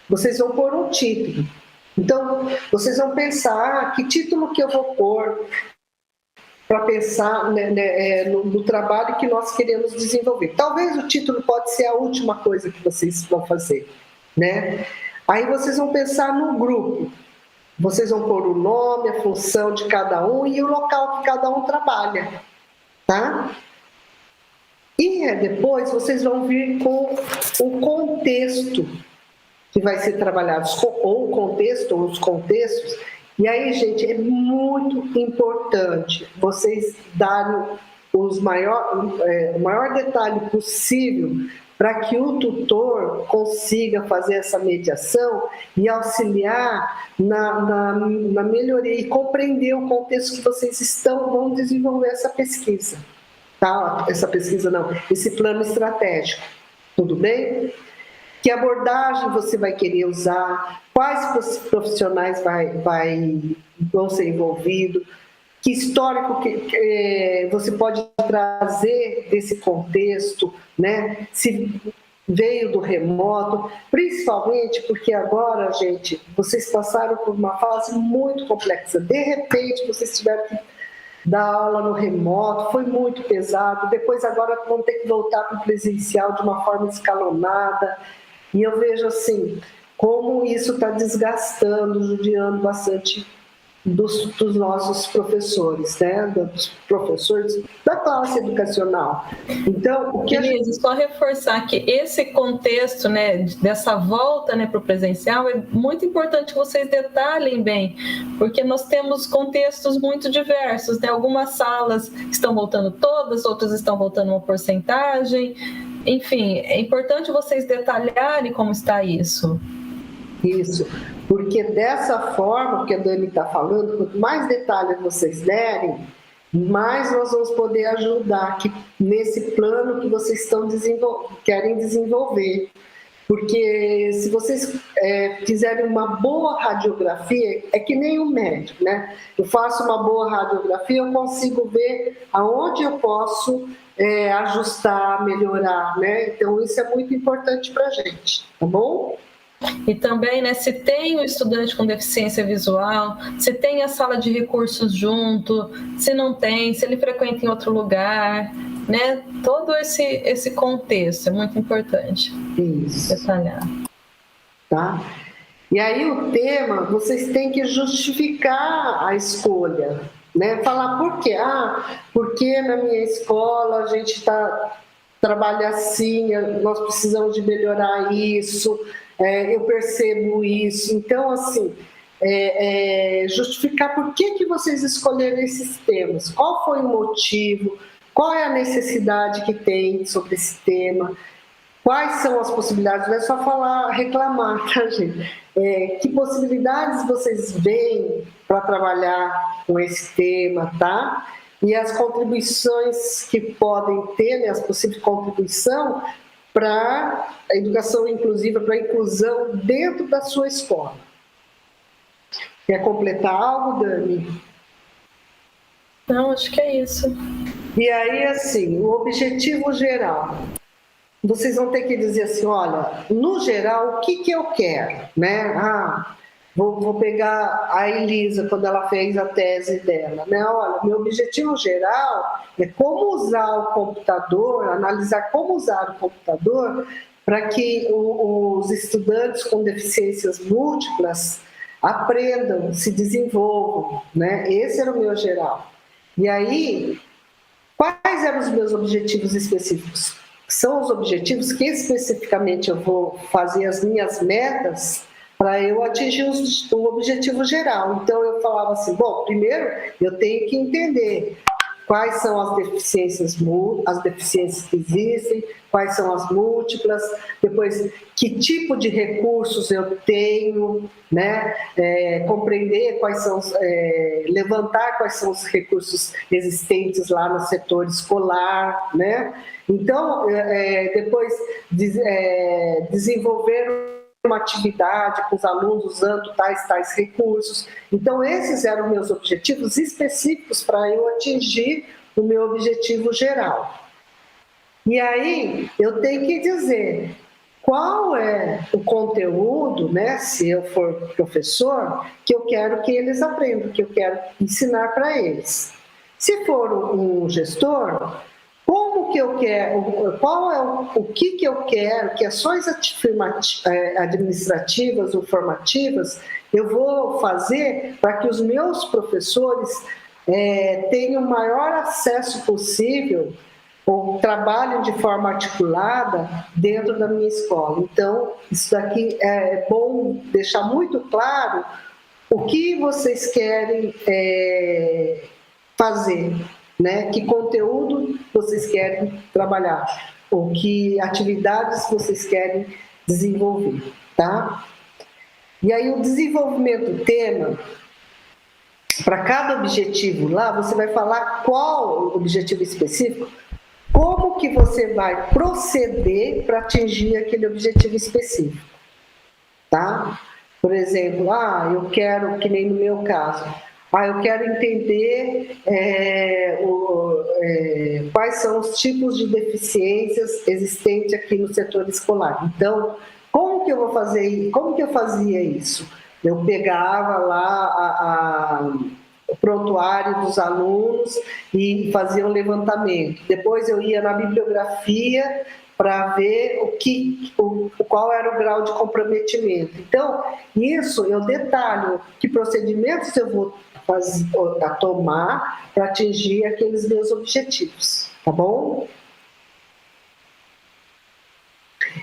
Vocês vão pôr um título. Então, vocês vão pensar que título que eu vou pôr, para pensar no trabalho que nós queremos desenvolver. Talvez o título pode ser a última coisa que vocês vão fazer, né? Aí vocês vão pensar no grupo. Vocês vão pôr o nome, a função de cada um e o local que cada um trabalha, tá? E depois vocês vão vir com o contexto que vai ser trabalhado, ou o contexto, ou os contextos. E aí, gente, é muito importante vocês darem o maior detalhe possível para que o tutor consiga fazer essa mediação e auxiliar na melhoria e compreender o contexto que vocês vão desenvolver essa pesquisa. Tá? Esse plano estratégico. Tudo bem? Que abordagem você vai querer usar? Quais profissionais vão ser envolvidos? Que histórico que você pode trazer desse contexto, né? Se veio do remoto, principalmente porque agora, gente, vocês passaram por uma fase muito complexa. De repente, vocês tiveram que dar aula no remoto, foi muito pesado. Depois, agora, vão ter que voltar para o presencial de uma forma escalonada. E eu vejo, assim, como isso está desgastando, judiando bastante dos nossos professores, né? Dos professores da classe educacional. Então, o que Denise, só reforçar que esse contexto, né, dessa volta, né, para o presencial é muito importante que vocês detalhem bem, porque nós temos contextos muito diversos, né? Algumas salas estão voltando todas, outras estão voltando uma porcentagem, enfim, é importante vocês detalharem como está isso. Isso, porque dessa forma que a Dani está falando, quanto mais detalhes vocês derem, mais nós vamos poder ajudar nesse plano que vocês querem desenvolver. Porque se vocês fizerem uma boa radiografia, é que nem o médico, né? Eu faço uma boa radiografia, eu consigo ver aonde eu posso ajustar, melhorar, né? Então isso é muito importante para a gente, tá bom? E também, né, se tem o estudante com deficiência visual, se tem a sala de recursos junto, se não tem, se ele frequenta em outro lugar, né? Todo esse contexto é muito importante. Isso. Detalhar. Tá? E aí o tema, vocês têm que justificar a escolha, né? Falar por quê? Porque na minha escola a gente trabalha assim, nós precisamos de melhorar isso, eu percebo isso. Então, assim, justificar por que vocês escolheram esses temas, qual foi o motivo, qual é a necessidade que tem sobre esse tema, quais são as possibilidades, não é só falar, reclamar, tá, gente? Que possibilidades vocês veem para trabalhar com esse tema, tá? E as contribuições que podem ter, né, as possíveis contribuições para a educação inclusiva, para a inclusão dentro da sua escola. Quer completar algo, Dani? Não, acho que é isso. E aí, assim, o objetivo geral. Vocês vão ter que dizer assim, olha, no geral, o que eu quero, né? Vou pegar a Elisa, quando ela fez a tese dela, né? Olha, meu objetivo geral é como usar o computador, analisar como usar o computador para que os estudantes com deficiências múltiplas aprendam, se desenvolvam, né? Esse era o meu geral. E aí, quais eram os meus objetivos específicos? São os objetivos que especificamente eu vou fazer as minhas metas para eu atingir o objetivo geral. Então, eu falava assim, bom, primeiro eu tenho que entender quais são as deficiências que existem, quais são as múltiplas, depois que tipo de recursos eu tenho, né? Compreender levantar quais são os recursos existentes lá no setor escolar, né? Então, depois desenvolver uma atividade com os alunos usando tais recursos. Então, esses eram meus objetivos específicos para eu atingir o meu objetivo geral. E aí, eu tenho que dizer qual é o conteúdo, né, se eu for professor, que eu quero que eles aprendam, que eu quero ensinar para eles. Se for um gestor, como que eu quero, qual é o que eu quero, que ações administrativas ou formativas eu vou fazer para que os meus professores tenham o maior acesso possível ou trabalhem de forma articulada dentro da minha escola. Então, isso daqui é bom deixar muito claro o que vocês querem fazer, né? Que conteúdo vocês querem trabalhar, ou que atividades vocês querem desenvolver, tá? E aí o desenvolvimento do tema, para cada objetivo lá, você vai falar qual o objetivo específico, como que você vai proceder para atingir aquele objetivo específico, tá? Por exemplo, eu quero, que nem no meu caso, eu quero entender quais são os tipos de deficiências existentes aqui no setor escolar. Então, como que eu vou fazer? Como que eu fazia isso? Eu pegava lá o prontuário dos alunos e fazia um levantamento. Depois eu ia na bibliografia para ver qual era o grau de comprometimento. Então, isso eu detalho que procedimentos eu vou tomar para atingir aqueles meus objetivos, tá bom?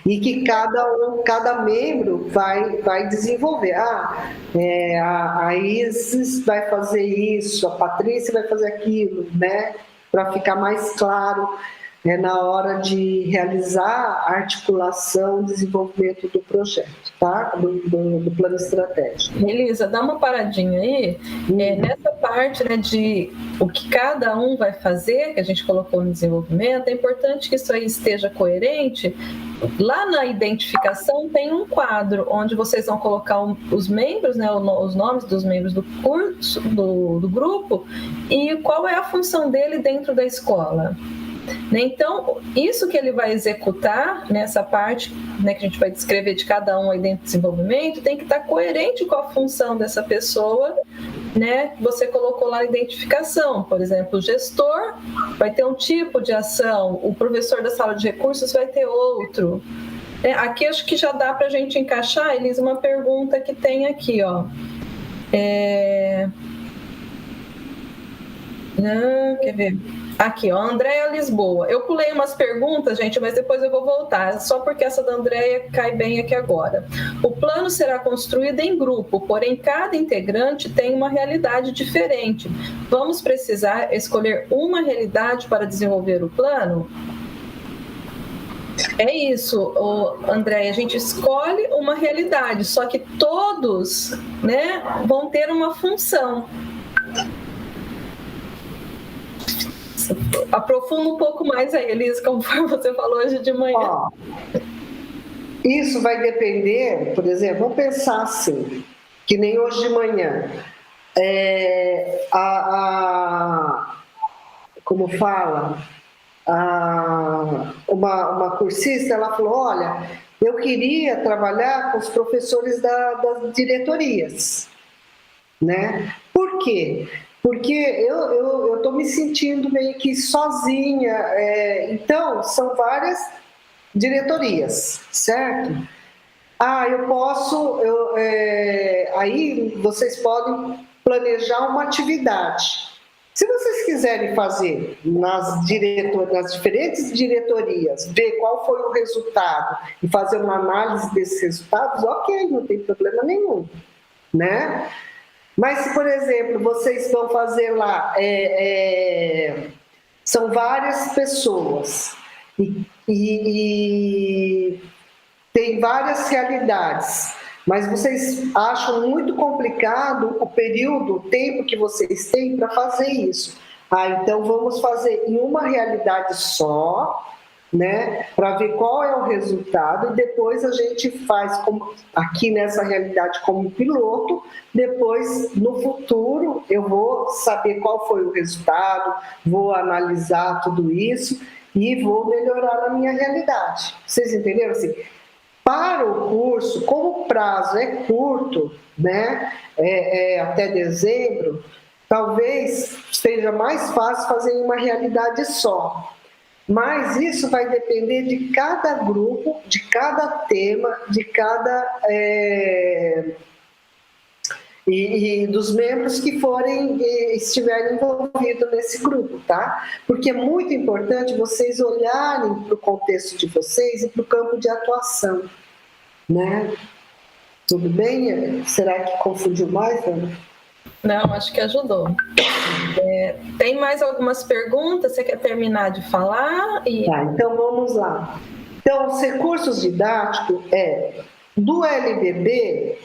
E que cada membro vai desenvolver. A Isis vai fazer isso, a Patrícia vai fazer aquilo, né? Para ficar mais claro na hora de realizar a articulação, desenvolvimento do projeto, tá? Do plano estratégico. Elisa, dá uma paradinha aí. Nessa parte, né, de o que cada um vai fazer, que a gente colocou no desenvolvimento, é importante que isso aí esteja coerente. Lá na identificação tem um quadro onde vocês vão colocar os membros, né, os nomes dos membros do curso, do grupo, e qual é a função dele dentro da escola. Então, isso que ele vai executar nessa parte, né, que a gente vai descrever de cada um aí dentro do desenvolvimento, tem que estar coerente com a função dessa pessoa, né? Você colocou lá a identificação, por exemplo, o gestor vai ter um tipo de ação, o professor da sala de recursos vai ter outro. Aqui acho que já dá para a gente encaixar, Elisa, uma pergunta que tem aqui, ó. Quer ver? Aqui, ó, Andréia Lisboa. Eu pulei umas perguntas, gente, mas depois eu vou voltar, só porque essa da Andréia cai bem aqui agora. O plano será construído em grupo, porém cada integrante tem uma realidade diferente. Vamos precisar escolher uma realidade para desenvolver o plano? É isso, Andréia, a gente escolhe uma realidade, só que todos, né, vão ter uma função. Aprofunda um pouco mais aí, Elisa, conforme você falou hoje de manhã. Isso vai depender, por exemplo, vamos pensar assim, que nem hoje de manhã. Como fala? Uma cursista, ela falou, olha, eu queria trabalhar com os professores das diretorias, né? Por quê? Porque eu estou me sentindo meio que sozinha, então são várias diretorias, certo? Aí vocês podem planejar uma atividade. Se vocês quiserem fazer nas diferentes diretorias, ver qual foi o resultado e fazer uma análise desses resultados, ok, não tem problema nenhum, né? Mas se, por exemplo, vocês vão fazer lá, são várias pessoas e tem várias realidades, mas vocês acham muito complicado o período, o tempo que vocês têm para fazer isso. Então vamos fazer em uma realidade só, né, para ver qual é o resultado, e depois a gente faz aqui nessa realidade como piloto, depois no futuro eu vou saber qual foi o resultado, vou analisar tudo isso e vou melhorar a minha realidade. Vocês entenderam? Assim, para o curso, como o prazo é curto, né, até dezembro, talvez seja mais fácil fazer em uma realidade só. Mas isso vai depender de cada grupo, de cada tema, de cada e dos membros que estiverem envolvidos nesse grupo, tá? Porque é muito importante vocês olharem para o contexto de vocês e para o campo de atuação, né? Tudo bem? Será que confundiu mais, Ana? Não, acho que ajudou. Tem mais algumas perguntas? Você quer terminar de falar? Tá, então vamos lá. Então, os recursos didáticos do LBB.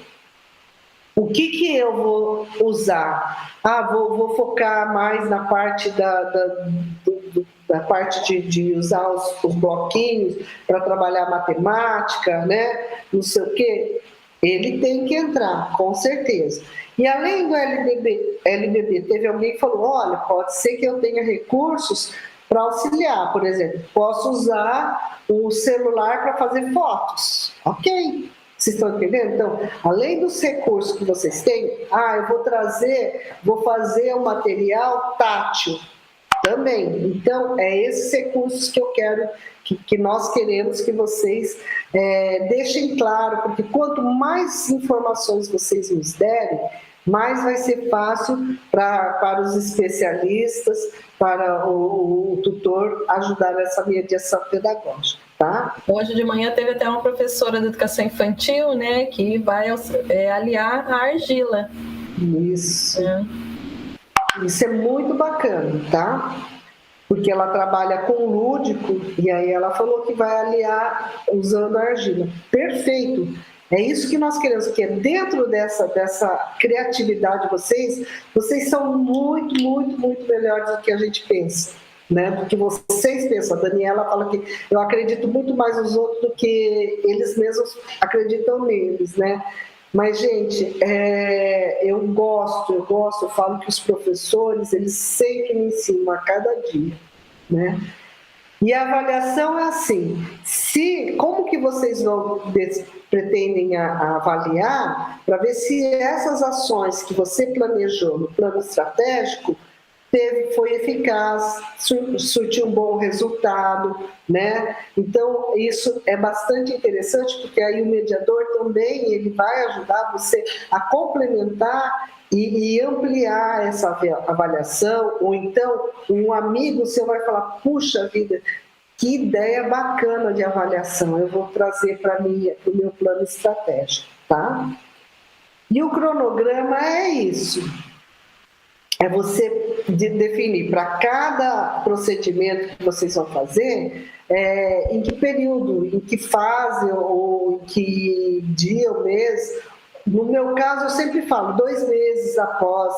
O que eu vou usar? Vou focar mais na parte da parte de usar os bloquinhos para trabalhar matemática, né? Não sei o quê. Ele tem que entrar, com certeza. E além do LBB, teve alguém que falou, olha, pode ser que eu tenha recursos para auxiliar, por exemplo, posso usar o celular para fazer fotos, ok? Vocês estão entendendo? Então, além dos recursos que vocês têm, eu vou fazer um material tátil também. Então, esses recursos que eu quero, que nós queremos que vocês deixem claro, porque quanto mais informações vocês nos derem, mais vai ser fácil para os especialistas, para o tutor ajudar nessa mediação pedagógica. Tá? Hoje de manhã teve até uma professora de educação infantil, né, que vai aliar a argila. Isso. Isso é muito bacana, tá? Porque ela trabalha com lúdico e aí ela falou que vai aliar usando a argila. Perfeito. É isso que nós queremos, porque dentro dessa criatividade de vocês são muito, muito, muito melhores do que a gente pensa. Né? Porque vocês pensam, a Daniela fala que eu acredito muito mais nos outros do que eles mesmos acreditam neles, né? Mas, gente, eu falo que os professores, eles sempre me ensinam a cada dia, né? E a avaliação é assim, como que vocês pretendem avaliar para ver se essas ações que você planejou no plano estratégico foi eficaz, surtiu um bom resultado, né? Então, isso é bastante interessante, porque aí o mediador também ele vai ajudar você a complementar e ampliar essa avaliação, ou então um amigo seu vai falar, puxa vida, que ideia bacana de avaliação, eu vou trazer para o meu plano estratégico, tá? E o cronograma é isso. É você definir para cada procedimento que vocês vão fazer, em que período, em que fase, ou em que dia ou mês. No meu caso, eu sempre falo 2 meses após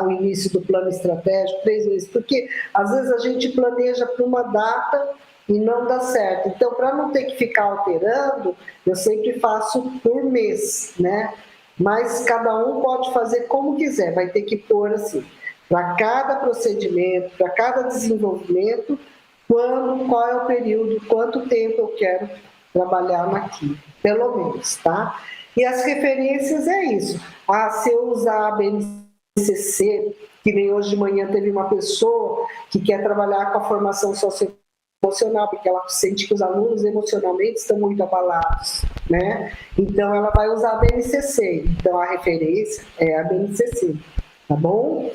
o início do plano estratégico, 3 meses, porque às vezes a gente planeja para uma data e não dá certo. Então, para não ter que ficar alterando, eu sempre faço por mês, né? Mas cada um pode fazer como quiser, vai ter que pôr assim, para cada procedimento, para cada desenvolvimento, qual é o período, quanto tempo eu quero trabalhar naquilo, pelo menos, tá? E as referências é isso. Se eu usar a BNCC, que nem hoje de manhã teve uma pessoa que quer trabalhar com a formação socioemocional, porque ela sente que os alunos emocionalmente estão muito abalados, né? Então, ela vai usar a BNCC. Então, a referência é a BNCC, tá bom?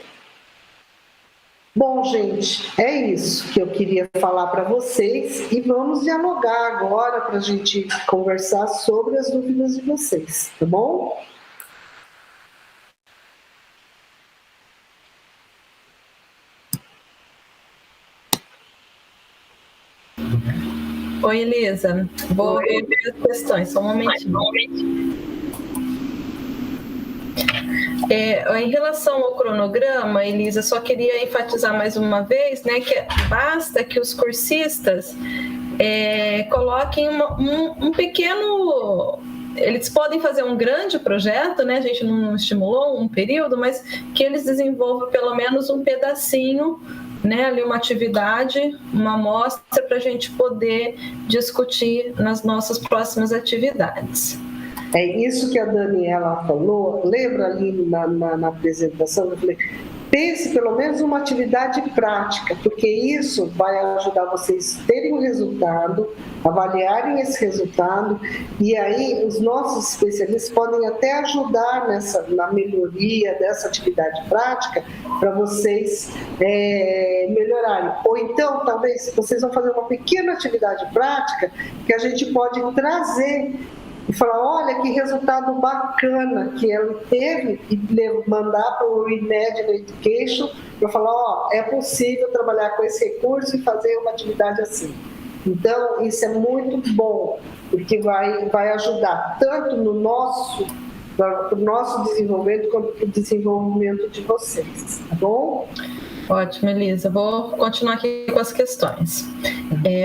Bom, gente, é isso que eu queria falar para vocês e vamos dialogar agora para a gente conversar sobre as dúvidas de vocês, tá bom? Oi, Elisa. Vou ver as questões, só um momentinho. Em relação ao cronograma, Elisa, só queria enfatizar mais uma vez, né, que basta que os cursistas coloquem um pequeno... Eles podem fazer um grande projeto, né? A gente não estimulou um período, mas que eles desenvolvam pelo menos um pedacinho, né, ali uma atividade, uma amostra para a gente poder discutir nas nossas próximas atividades. É isso que a Daniela falou, lembra ali na apresentação, eu falei, pense pelo menos uma atividade prática, porque isso vai ajudar vocês a terem um resultado, avaliarem esse resultado, e aí os nossos especialistas podem até ajudar na melhoria dessa atividade prática para vocês melhorarem. Ou então, talvez, vocês vão fazer uma pequena atividade prática que a gente pode trazer e falar, olha que resultado bacana que ela teve, e mandar para o Imagine Education para falar, ó, é possível trabalhar com esse recurso e fazer uma atividade assim. Então, isso é muito bom, porque vai ajudar tanto no nosso desenvolvimento quanto para o desenvolvimento de vocês, tá bom? Ótimo, Elisa. Vou continuar aqui com as questões.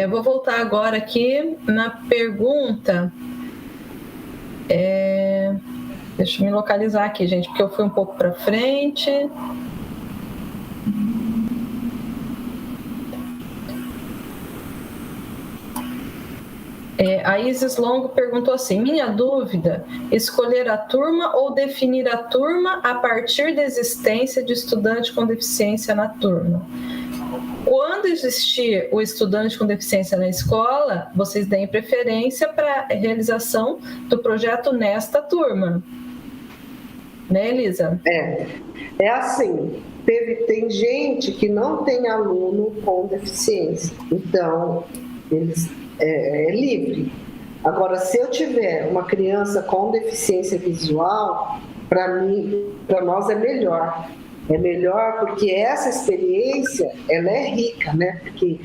Vou voltar agora aqui na pergunta. Deixa eu me localizar aqui, gente, porque eu fui um pouco para frente. A Isis Longo perguntou assim: minha dúvida, escolher a turma ou definir a turma a partir da existência de estudante com deficiência na turma? Quando existir o estudante com deficiência na escola, vocês deem preferência para a realização do projeto nesta turma. Né, Elisa? É assim, tem gente que não tem aluno com deficiência, então é livre. Agora, se eu tiver uma criança com deficiência visual, para nós é melhor. É melhor porque essa experiência, ela é rica, né? Porque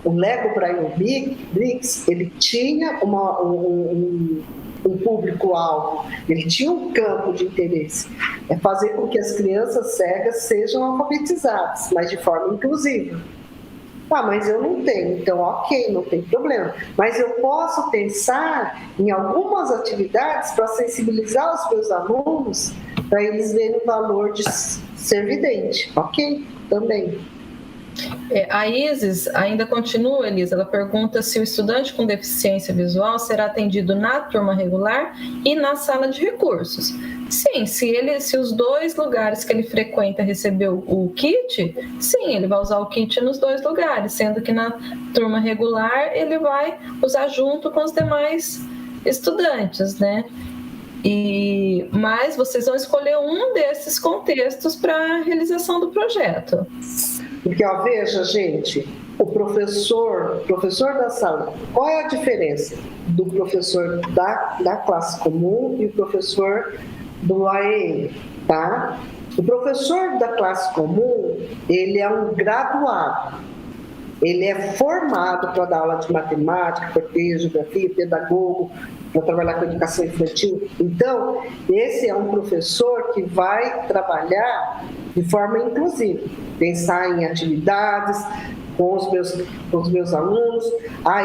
o Lego Braille Bricks, ele tinha um público-alvo, ele tinha um campo de interesse. É fazer com que as crianças cegas sejam alfabetizadas, mas de forma inclusiva. Mas eu não tenho, então ok, não tem problema. Mas eu posso pensar em algumas atividades para sensibilizar os meus alunos, para eles verem o valor de ser vidente, ok? Também. A Isis ainda continua, Elisa, ela pergunta se o estudante com deficiência visual será atendido na turma regular e na sala de recursos. Sim, se os dois lugares que ele frequenta recebeu o kit, sim, ele vai usar o kit nos dois lugares, sendo que na turma regular ele vai usar junto com os demais estudantes, né? Mas vocês vão escolher um desses contextos para a realização do projeto. Porque, veja, gente, o professor da sala, qual é a diferença do professor da classe comum e o professor do AEE, tá? O professor da classe comum, ele é um graduado, ele é formado para dar aula de matemática, português, geografia, pedagogo, para trabalhar com educação infantil. Então, esse é um professor que vai trabalhar de forma inclusiva, pensar em atividades com os meus alunos.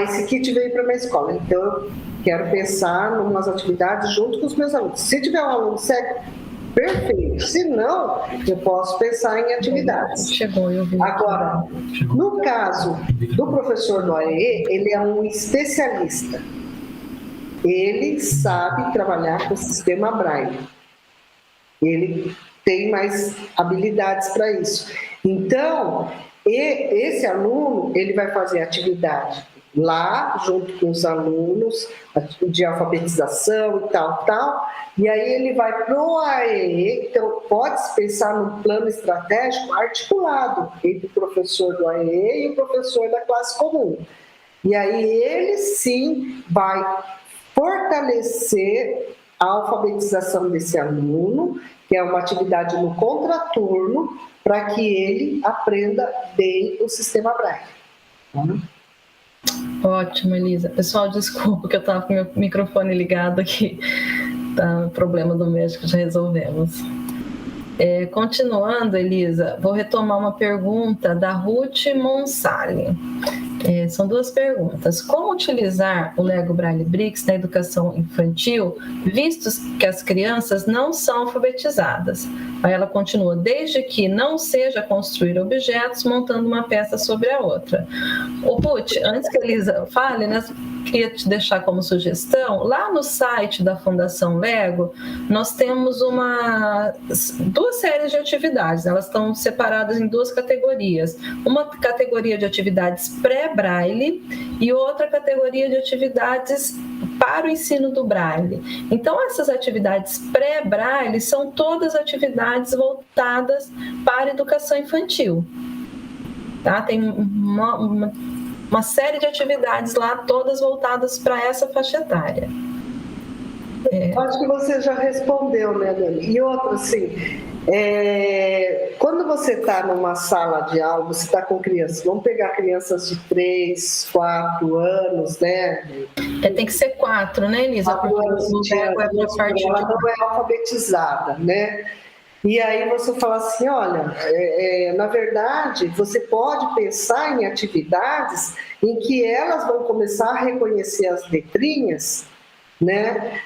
Esse kit veio para a minha escola, então eu quero pensar em umas atividades junto com os meus alunos. Se tiver um aluno cego, perfeito. Se não, eu posso pensar em atividades. Agora, no caso do professor do AEE, ele é um especialista. Ele sabe trabalhar com o sistema Braille. Ele tem mais habilidades para isso. Então, esse aluno, ele vai fazer atividade lá, junto com os alunos, de alfabetização e tal, e aí ele vai para o AEE, então pode-se pensar num plano estratégico articulado entre o professor do AEE e o professor da classe comum. E aí ele sim vai fortalecer a alfabetização desse aluno, que é uma atividade no contraturno, para que ele aprenda bem o sistema Braille. Ótimo, Elisa. Pessoal, desculpa que eu estava com meu microfone ligado aqui. Tá, problema do médico, já resolvemos. Continuando, Elisa, vou retomar uma pergunta da Ruth Monsali. São duas perguntas. Como utilizar o Lego Braille Bricks na educação infantil, visto que as crianças não são alfabetizadas? Aí ela continua: desde que não seja construir objetos montando uma peça sobre a outra. Ruth, antes que a Elisa fale, né, queria te deixar como sugestão, lá no site da Fundação Lego, nós temos duas séries de atividades, elas estão separadas em duas categorias. Uma categoria de atividades pré-Braille e outra categoria de atividades para o ensino do Braille. Então, essas atividades pré-Braille são todas atividades voltadas para a educação infantil. Tá? Tem uma série de atividades lá, todas voltadas para essa faixa etária. Acho que você já respondeu, né, Dani? E outra, assim, Quando você está numa sala de aula, você está com crianças, vamos pegar crianças de 3, 4 anos, né? Tem que ser 4, né, Elisa? 4 anos, ela não é alfabetizada, né? E aí você fala assim, olha, na verdade, você pode pensar em atividades em que elas vão começar a reconhecer as letrinhas, né?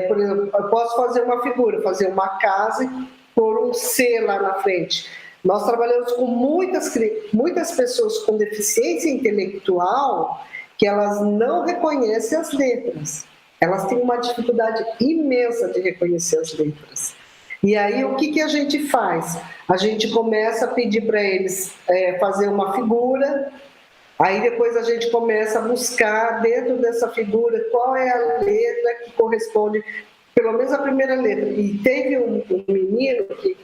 Por exemplo, eu posso fazer uma figura, fazer uma casa e pôr um C lá na frente. Nós trabalhamos com muitas pessoas com deficiência intelectual que elas não reconhecem as letras. Elas têm uma dificuldade imensa de reconhecer as letras. E aí, o que a gente faz? A gente começa a pedir para eles fazer uma figura, aí depois a gente começa a buscar dentro dessa figura qual é a letra que corresponde, pelo menos a primeira letra. E teve um menino que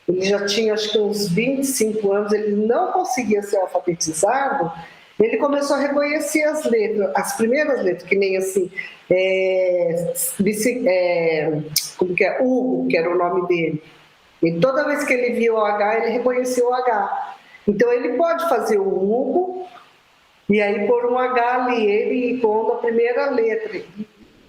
ele já tinha acho que uns 25 anos, ele não conseguia ser alfabetizado, ele começou a reconhecer as letras, as primeiras letras, que nem assim, como que é? Hugo, que era o nome dele. E toda vez que ele via o H, ele reconhecia o H. Então ele pode fazer o Hugo, e aí pôr um H ali, ele pondo a primeira letra.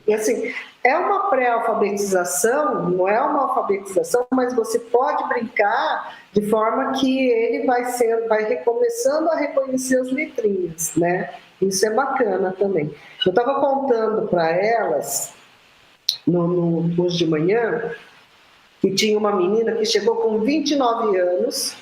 E assim, é uma pré-alfabetização, não é uma alfabetização, mas você pode brincar de forma que ele vai recomeçando a reconhecer as letrinhas, né? Isso é bacana também. Eu estava contando para elas, no curso de manhã, que tinha uma menina que chegou com 29 anos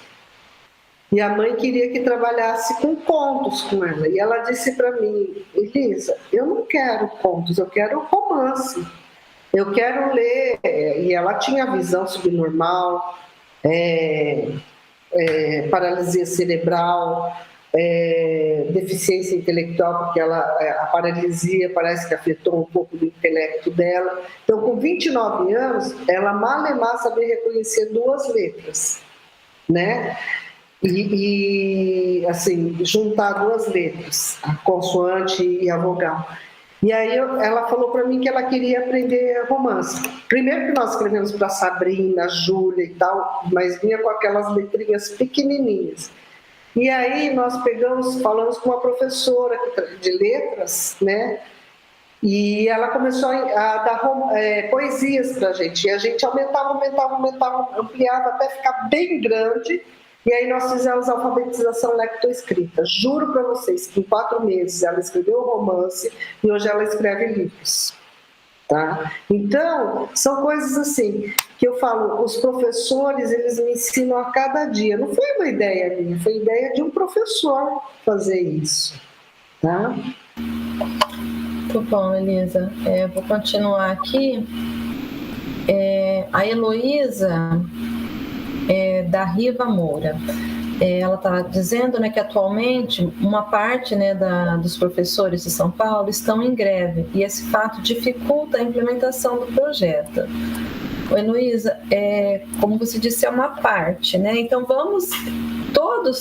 e a mãe queria que trabalhasse com contos com ela. E ela disse para mim, Elisa, eu não quero contos, eu quero romance. Eu quero ler. E ela tinha visão subnormal, paralisia cerebral, deficiência intelectual, porque a paralisia parece que afetou um pouco do intelecto dela. Então, com 29 anos, ela malemar sabia reconhecer 2 letras, né? E assim, juntar 2 letras, a consoante e a vogal. E aí ela falou para mim que ela queria aprender romance. Primeiro que nós escrevemos para Sabrina, Júlia e tal, mas vinha com aquelas letrinhas pequenininhas. E aí nós falamos com uma professora de letras, né? E ela começou a dar poesias para a gente. E a gente aumentava, ampliava até ficar bem grande. E aí nós fizemos a alfabetização lectoescrita. Juro para vocês que em 4 meses ela escreveu um romance e hoje ela escreve livros. Tá? Então, são coisas assim que eu falo, os professores, eles me ensinam a cada dia. Não foi uma ideia minha, foi ideia de um professor fazer isso. Tá? Muito bom, Elisa. Vou continuar aqui. A Heloísa... da Riva Moura. Ela está dizendo, né, que atualmente uma parte, né, dos professores de São Paulo estão em greve e esse fato dificulta a implementação do projeto. Heloísa, como você disse, é uma parte, né? Então todos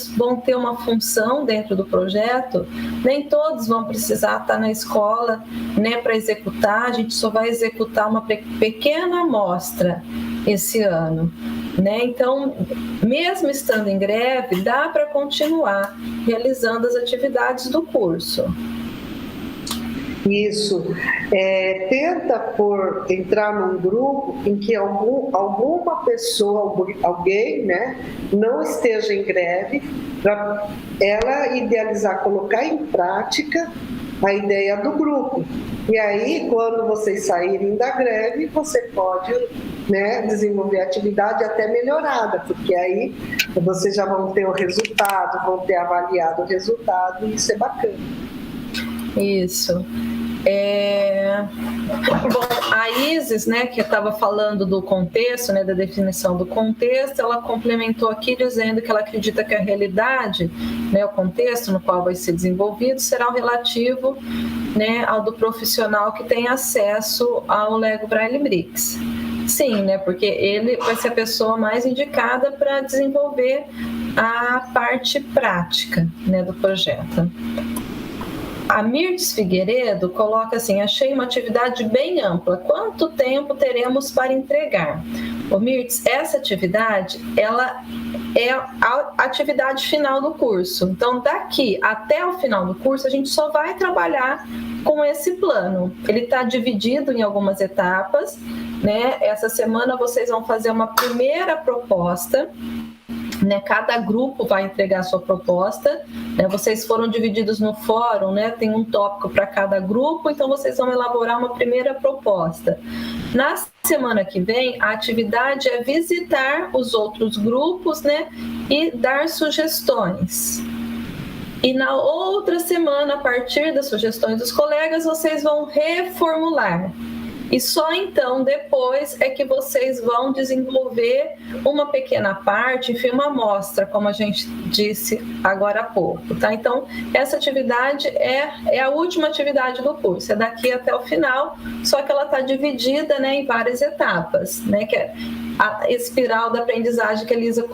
vão ter uma função dentro do projeto, nem todos vão precisar estar na escola, né, para executar. A gente só vai executar uma pequena amostra esse ano, né? Então, mesmo estando em greve, dá para continuar realizando as atividades do curso. Isso. Tenta entrar num grupo em que alguma pessoa, alguém, né, não esteja em greve, para ela idealizar, colocar em prática a ideia do grupo. E aí, quando vocês saírem da greve, você pode, né, desenvolver a atividade até melhorada, porque aí vocês já vão ter o resultado, vão ter avaliado o resultado, e isso é bacana. Isso. Bom, a Isis, né, que estava falando do contexto, né, da definição do contexto, ela complementou aqui dizendo que ela acredita que a realidade, né, o contexto no qual vai ser desenvolvido será o relativo, né, ao do profissional que tem acesso ao Lego Braille Brix. Sim, né, porque ele vai ser a pessoa mais indicada para desenvolver a parte prática, né, do projeto. A Mirtes Figueiredo coloca assim: achei uma atividade bem ampla. Quanto tempo teremos para entregar? Ô Mirtz, essa atividade, ela é a atividade final do curso. Então, daqui até o final do curso, a gente só vai trabalhar com esse plano. Ele está dividido em algumas etapas, né? Essa semana vocês vão fazer uma primeira proposta, né? Cada grupo vai entregar a sua proposta, né? Vocês foram divididos no fórum, né? Tem um tópico para cada grupo, então vocês vão elaborar uma primeira proposta. Na semana que vem, a atividade é visitar os outros grupos, né? E dar sugestões. E na outra semana, a partir das sugestões dos colegas, vocês vão reformular. E só então, depois, é que vocês vão desenvolver uma pequena parte, enfim, uma amostra, como a gente disse agora há pouco, tá? Então, essa atividade é a última atividade do curso, é daqui até o final, só que ela está dividida, né, em várias etapas, né, que é a espiral da aprendizagem que a Elisa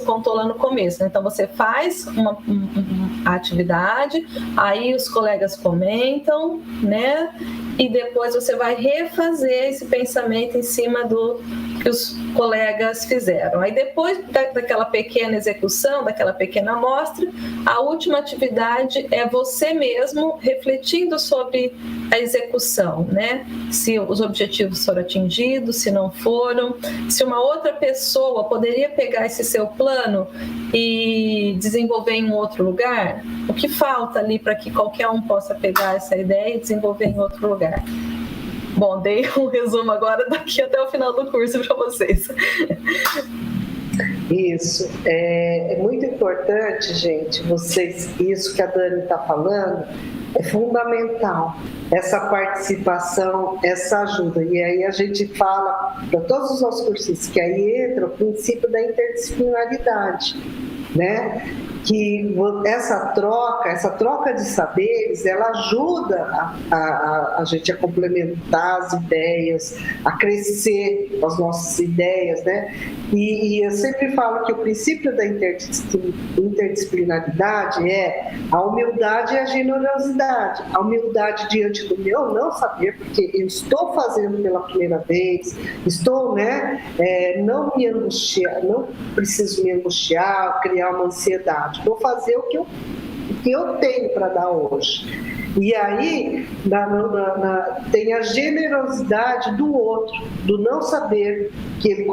contou lá no começo, né? Então, você faz uma atividade, aí os colegas comentam, né? E depois você vai refazer esse pensamento em cima do que os colegas fizeram. Aí depois daquela pequena execução, daquela pequena amostra, a última atividade é você mesmo refletindo sobre a execução, né? Se os objetivos foram atingidos, se não foram, se uma outra pessoa poderia pegar esse seu plano e desenvolver em um outro lugar, o que falta ali para que qualquer um possa pegar essa ideia e desenvolver em outro lugar? Bom, dei um resumo agora daqui até o final do curso para vocês. Isso, é muito importante, gente, isso que a Dani está falando é fundamental, essa participação, essa ajuda. E aí a gente fala para todos os nossos cursos que aí entra o princípio da interdisciplinaridade, né? Que essa troca de saberes, ela ajuda a gente a complementar as ideias, a crescer as nossas ideias, né? E eu sempre falo que o princípio da interdisciplinaridade é a humildade e a generosidade. A humildade diante do meu não saber, porque eu estou fazendo pela primeira vez, estou, né? Não me angustiar, não preciso me angustiar, criar uma ansiedade. Vou fazer o que eu tenho para dar hoje. E aí tem a generosidade do outro, do não saber, que ele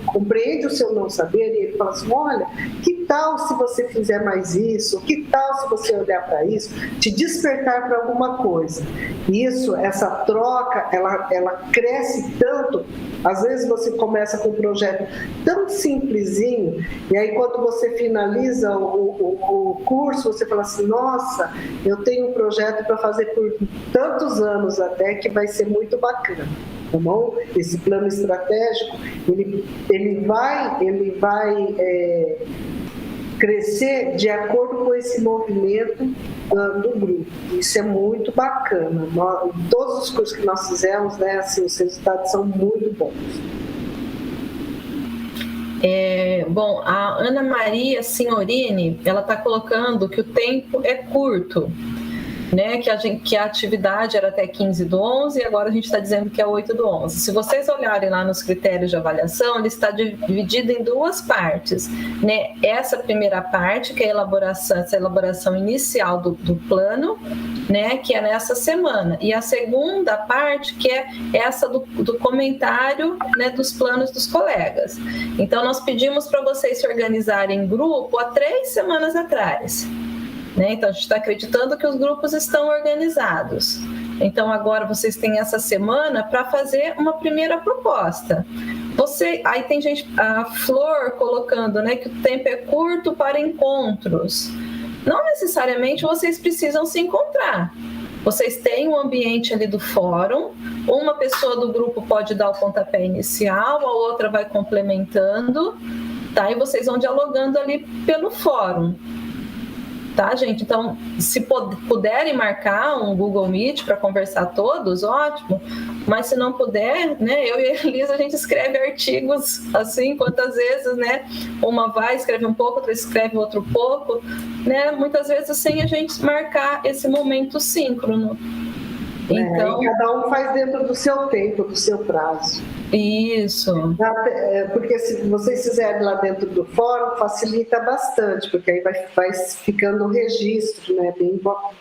compreende o seu não saber e ele fala assim, olha, que tal se você fizer mais isso? Que tal se você olhar para isso? Te despertar para alguma coisa. Isso, essa troca, ela cresce tanto. Às vezes você começa com um projeto tão simplesinho, e aí quando você finaliza o curso, você fala assim, nossa, eu tenho um projeto para fazer por tantos anos até que vai ser muito bacana. Tá bom? Esse plano estratégico, ele vai crescer de acordo com esse movimento do grupo. Isso é muito bacana. Todos os cursos que nós fizemos, né, assim, os resultados são muito bons. Bom, a Ana Maria Signorini, ela está colocando que o tempo é curto, né, que a atividade era até 15/11 e agora a gente está dizendo que é 8/11. Se vocês olharem lá nos critérios de avaliação, ele está dividido em duas partes, né? Essa primeira parte, que é essa elaboração inicial do plano, né, que é nessa semana, e a segunda parte, que é essa do comentário, né, dos planos dos colegas. Então, nós pedimos para vocês se organizarem em grupo há 3 semanas atrás. Né? Então, a gente está acreditando que os grupos estão organizados. Então, agora vocês têm essa semana para fazer uma primeira proposta. Aí tem gente, a Flor colocando, né, que o tempo é curto para encontros. Não necessariamente vocês precisam se encontrar. Vocês têm um ambiente ali do fórum, uma pessoa do grupo pode dar o pontapé inicial, a outra vai complementando, tá? E vocês vão dialogando ali pelo fórum. Tá, gente? Então, se puderem marcar um Google Meet para conversar todos, ótimo. Mas se não puder, né, eu e a Elisa, a gente escreve artigos assim, quantas vezes, né? Uma vai, escreve um pouco, outra escreve outro pouco, né? Muitas vezes sem a gente marcar esse momento síncrono. Então, e cada um faz dentro do seu tempo, do seu prazo. Isso. Porque se vocês fizerem lá dentro do fórum, facilita bastante, porque aí vai ficando o registro, né?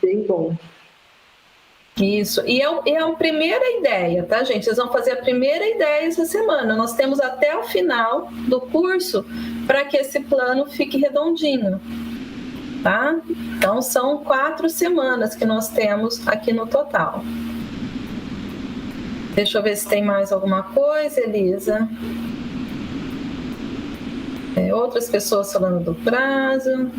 Bem bom. Isso, e é a primeira ideia, tá, gente? Vocês vão fazer a primeira ideia essa semana. Nós temos até o final do curso para que esse plano fique redondinho, tá? Então, são 4 semanas que nós temos aqui no total. Deixa eu ver se tem mais alguma coisa, Elisa. Outras pessoas falando do prazo.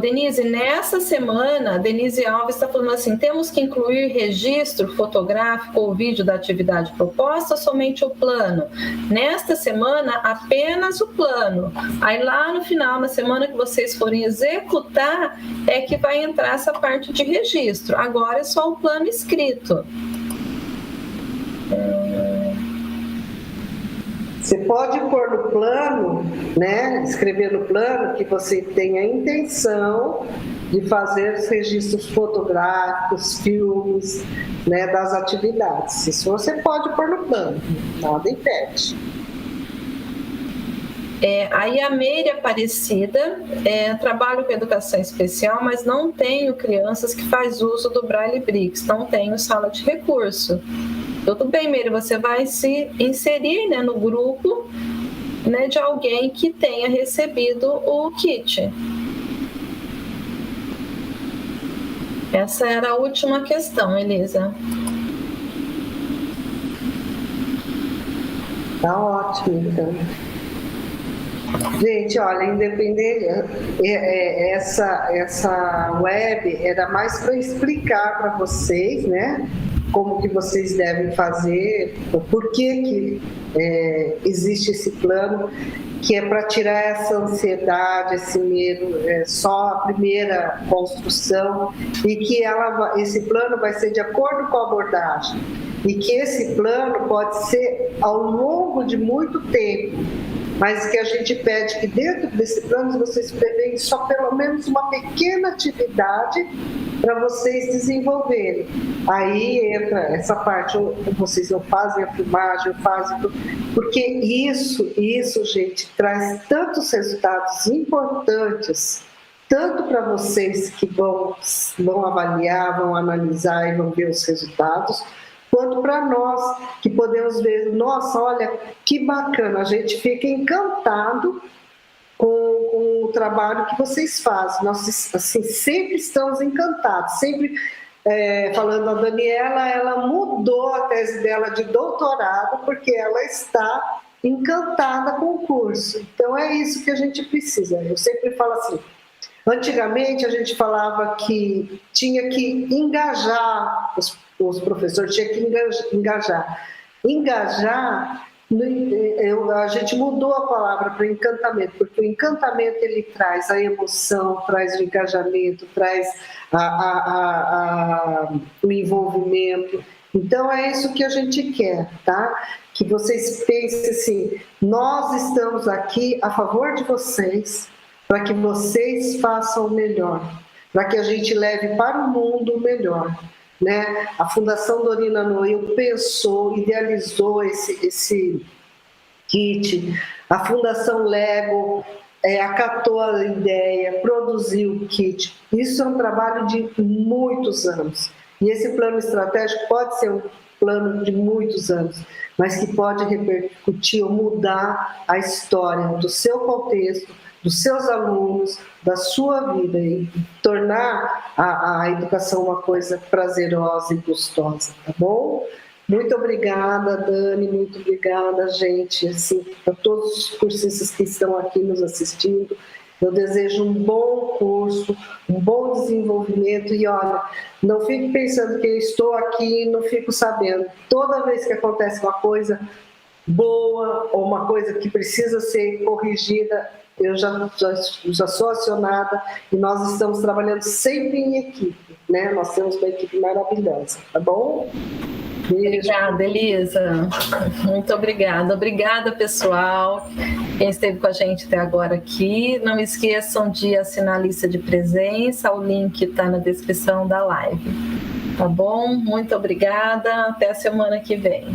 Denise, nessa semana, Denise Alves está falando assim, temos que incluir registro fotográfico ou vídeo da atividade proposta ou somente o plano? Nesta semana, apenas o plano. Aí lá no final, na semana que vocês forem executar, é que vai entrar essa parte de registro. Agora é só o plano escrito. Você pode pôr no plano, né, escrever no plano que você tem a intenção de fazer os registros fotográficos, filmes, né, das atividades. Isso você pode pôr no plano, nada impede. Aí a Meire Aparecida, trabalho com educação especial, mas não tenho crianças que faz uso do Braille Brix, não tenho sala de recurso. Tudo bem, Meire, você vai se inserir, né, no grupo, né, de alguém que tenha recebido o kit. Essa era a última questão, Elisa. Tá ótimo, então. Gente, olha, independente, essa web era mais para explicar para vocês, né, como que vocês devem fazer, por que existe esse plano, que é para tirar essa ansiedade, esse medo, só a primeira construção, e que esse plano vai ser de acordo com a abordagem, e que esse plano pode ser ao longo de muito tempo, mas que a gente pede que dentro desse plano vocês preveem só pelo menos uma pequena atividade para vocês desenvolverem. Aí entra essa parte, vocês não fazem a filmagem, porque isso, gente, traz tantos resultados importantes, tanto para vocês que vão avaliar, vão analisar e vão ver os resultados, quanto para nós, que podemos ver, nossa, olha, que bacana, a gente fica encantado com o trabalho que vocês fazem. Nós, assim, sempre estamos encantados, sempre falando a Daniela, ela mudou a tese dela de doutorado, porque ela está encantada com o curso. Então, é isso que a gente precisa. Eu sempre falo assim, antigamente a gente falava que tinha que engajar os professores, tinha que engajar. A gente mudou a palavra para encantamento, porque o encantamento ele traz a emoção, traz o engajamento, traz o envolvimento. Então é isso que a gente quer, tá? Que vocês pensem assim, nós estamos aqui a favor de vocês, para que vocês façam o melhor, para que a gente leve para o mundo o melhor. Né? A Fundação Dorina Noil pensou, idealizou esse kit, a Fundação Lego acatou a ideia, produziu o kit. Isso é um trabalho de muitos anos. E esse plano estratégico pode ser um plano de muitos anos, mas que pode repercutir ou mudar a história do seu contexto, dos seus alunos, da sua vida, e tornar a educação uma coisa prazerosa e gostosa, tá bom? Muito obrigada, Dani, muito obrigada, gente, assim, para todos os cursistas que estão aqui nos assistindo. Eu desejo um bom curso, um bom desenvolvimento e, olha, não fique pensando que eu estou aqui e não fico sabendo. Toda vez que acontece uma coisa boa ou uma coisa que precisa ser corrigida, eu já sou acionada e nós estamos trabalhando sempre em equipe, né? Nós temos uma equipe maravilhosa, tá bom? Obrigada, Elisa. Muito obrigada. Obrigada, pessoal. Quem esteve com a gente até agora aqui. Não esqueçam de assinar a lista de presença. O link está na descrição da live. Tá bom? Muito obrigada. Até a semana que vem.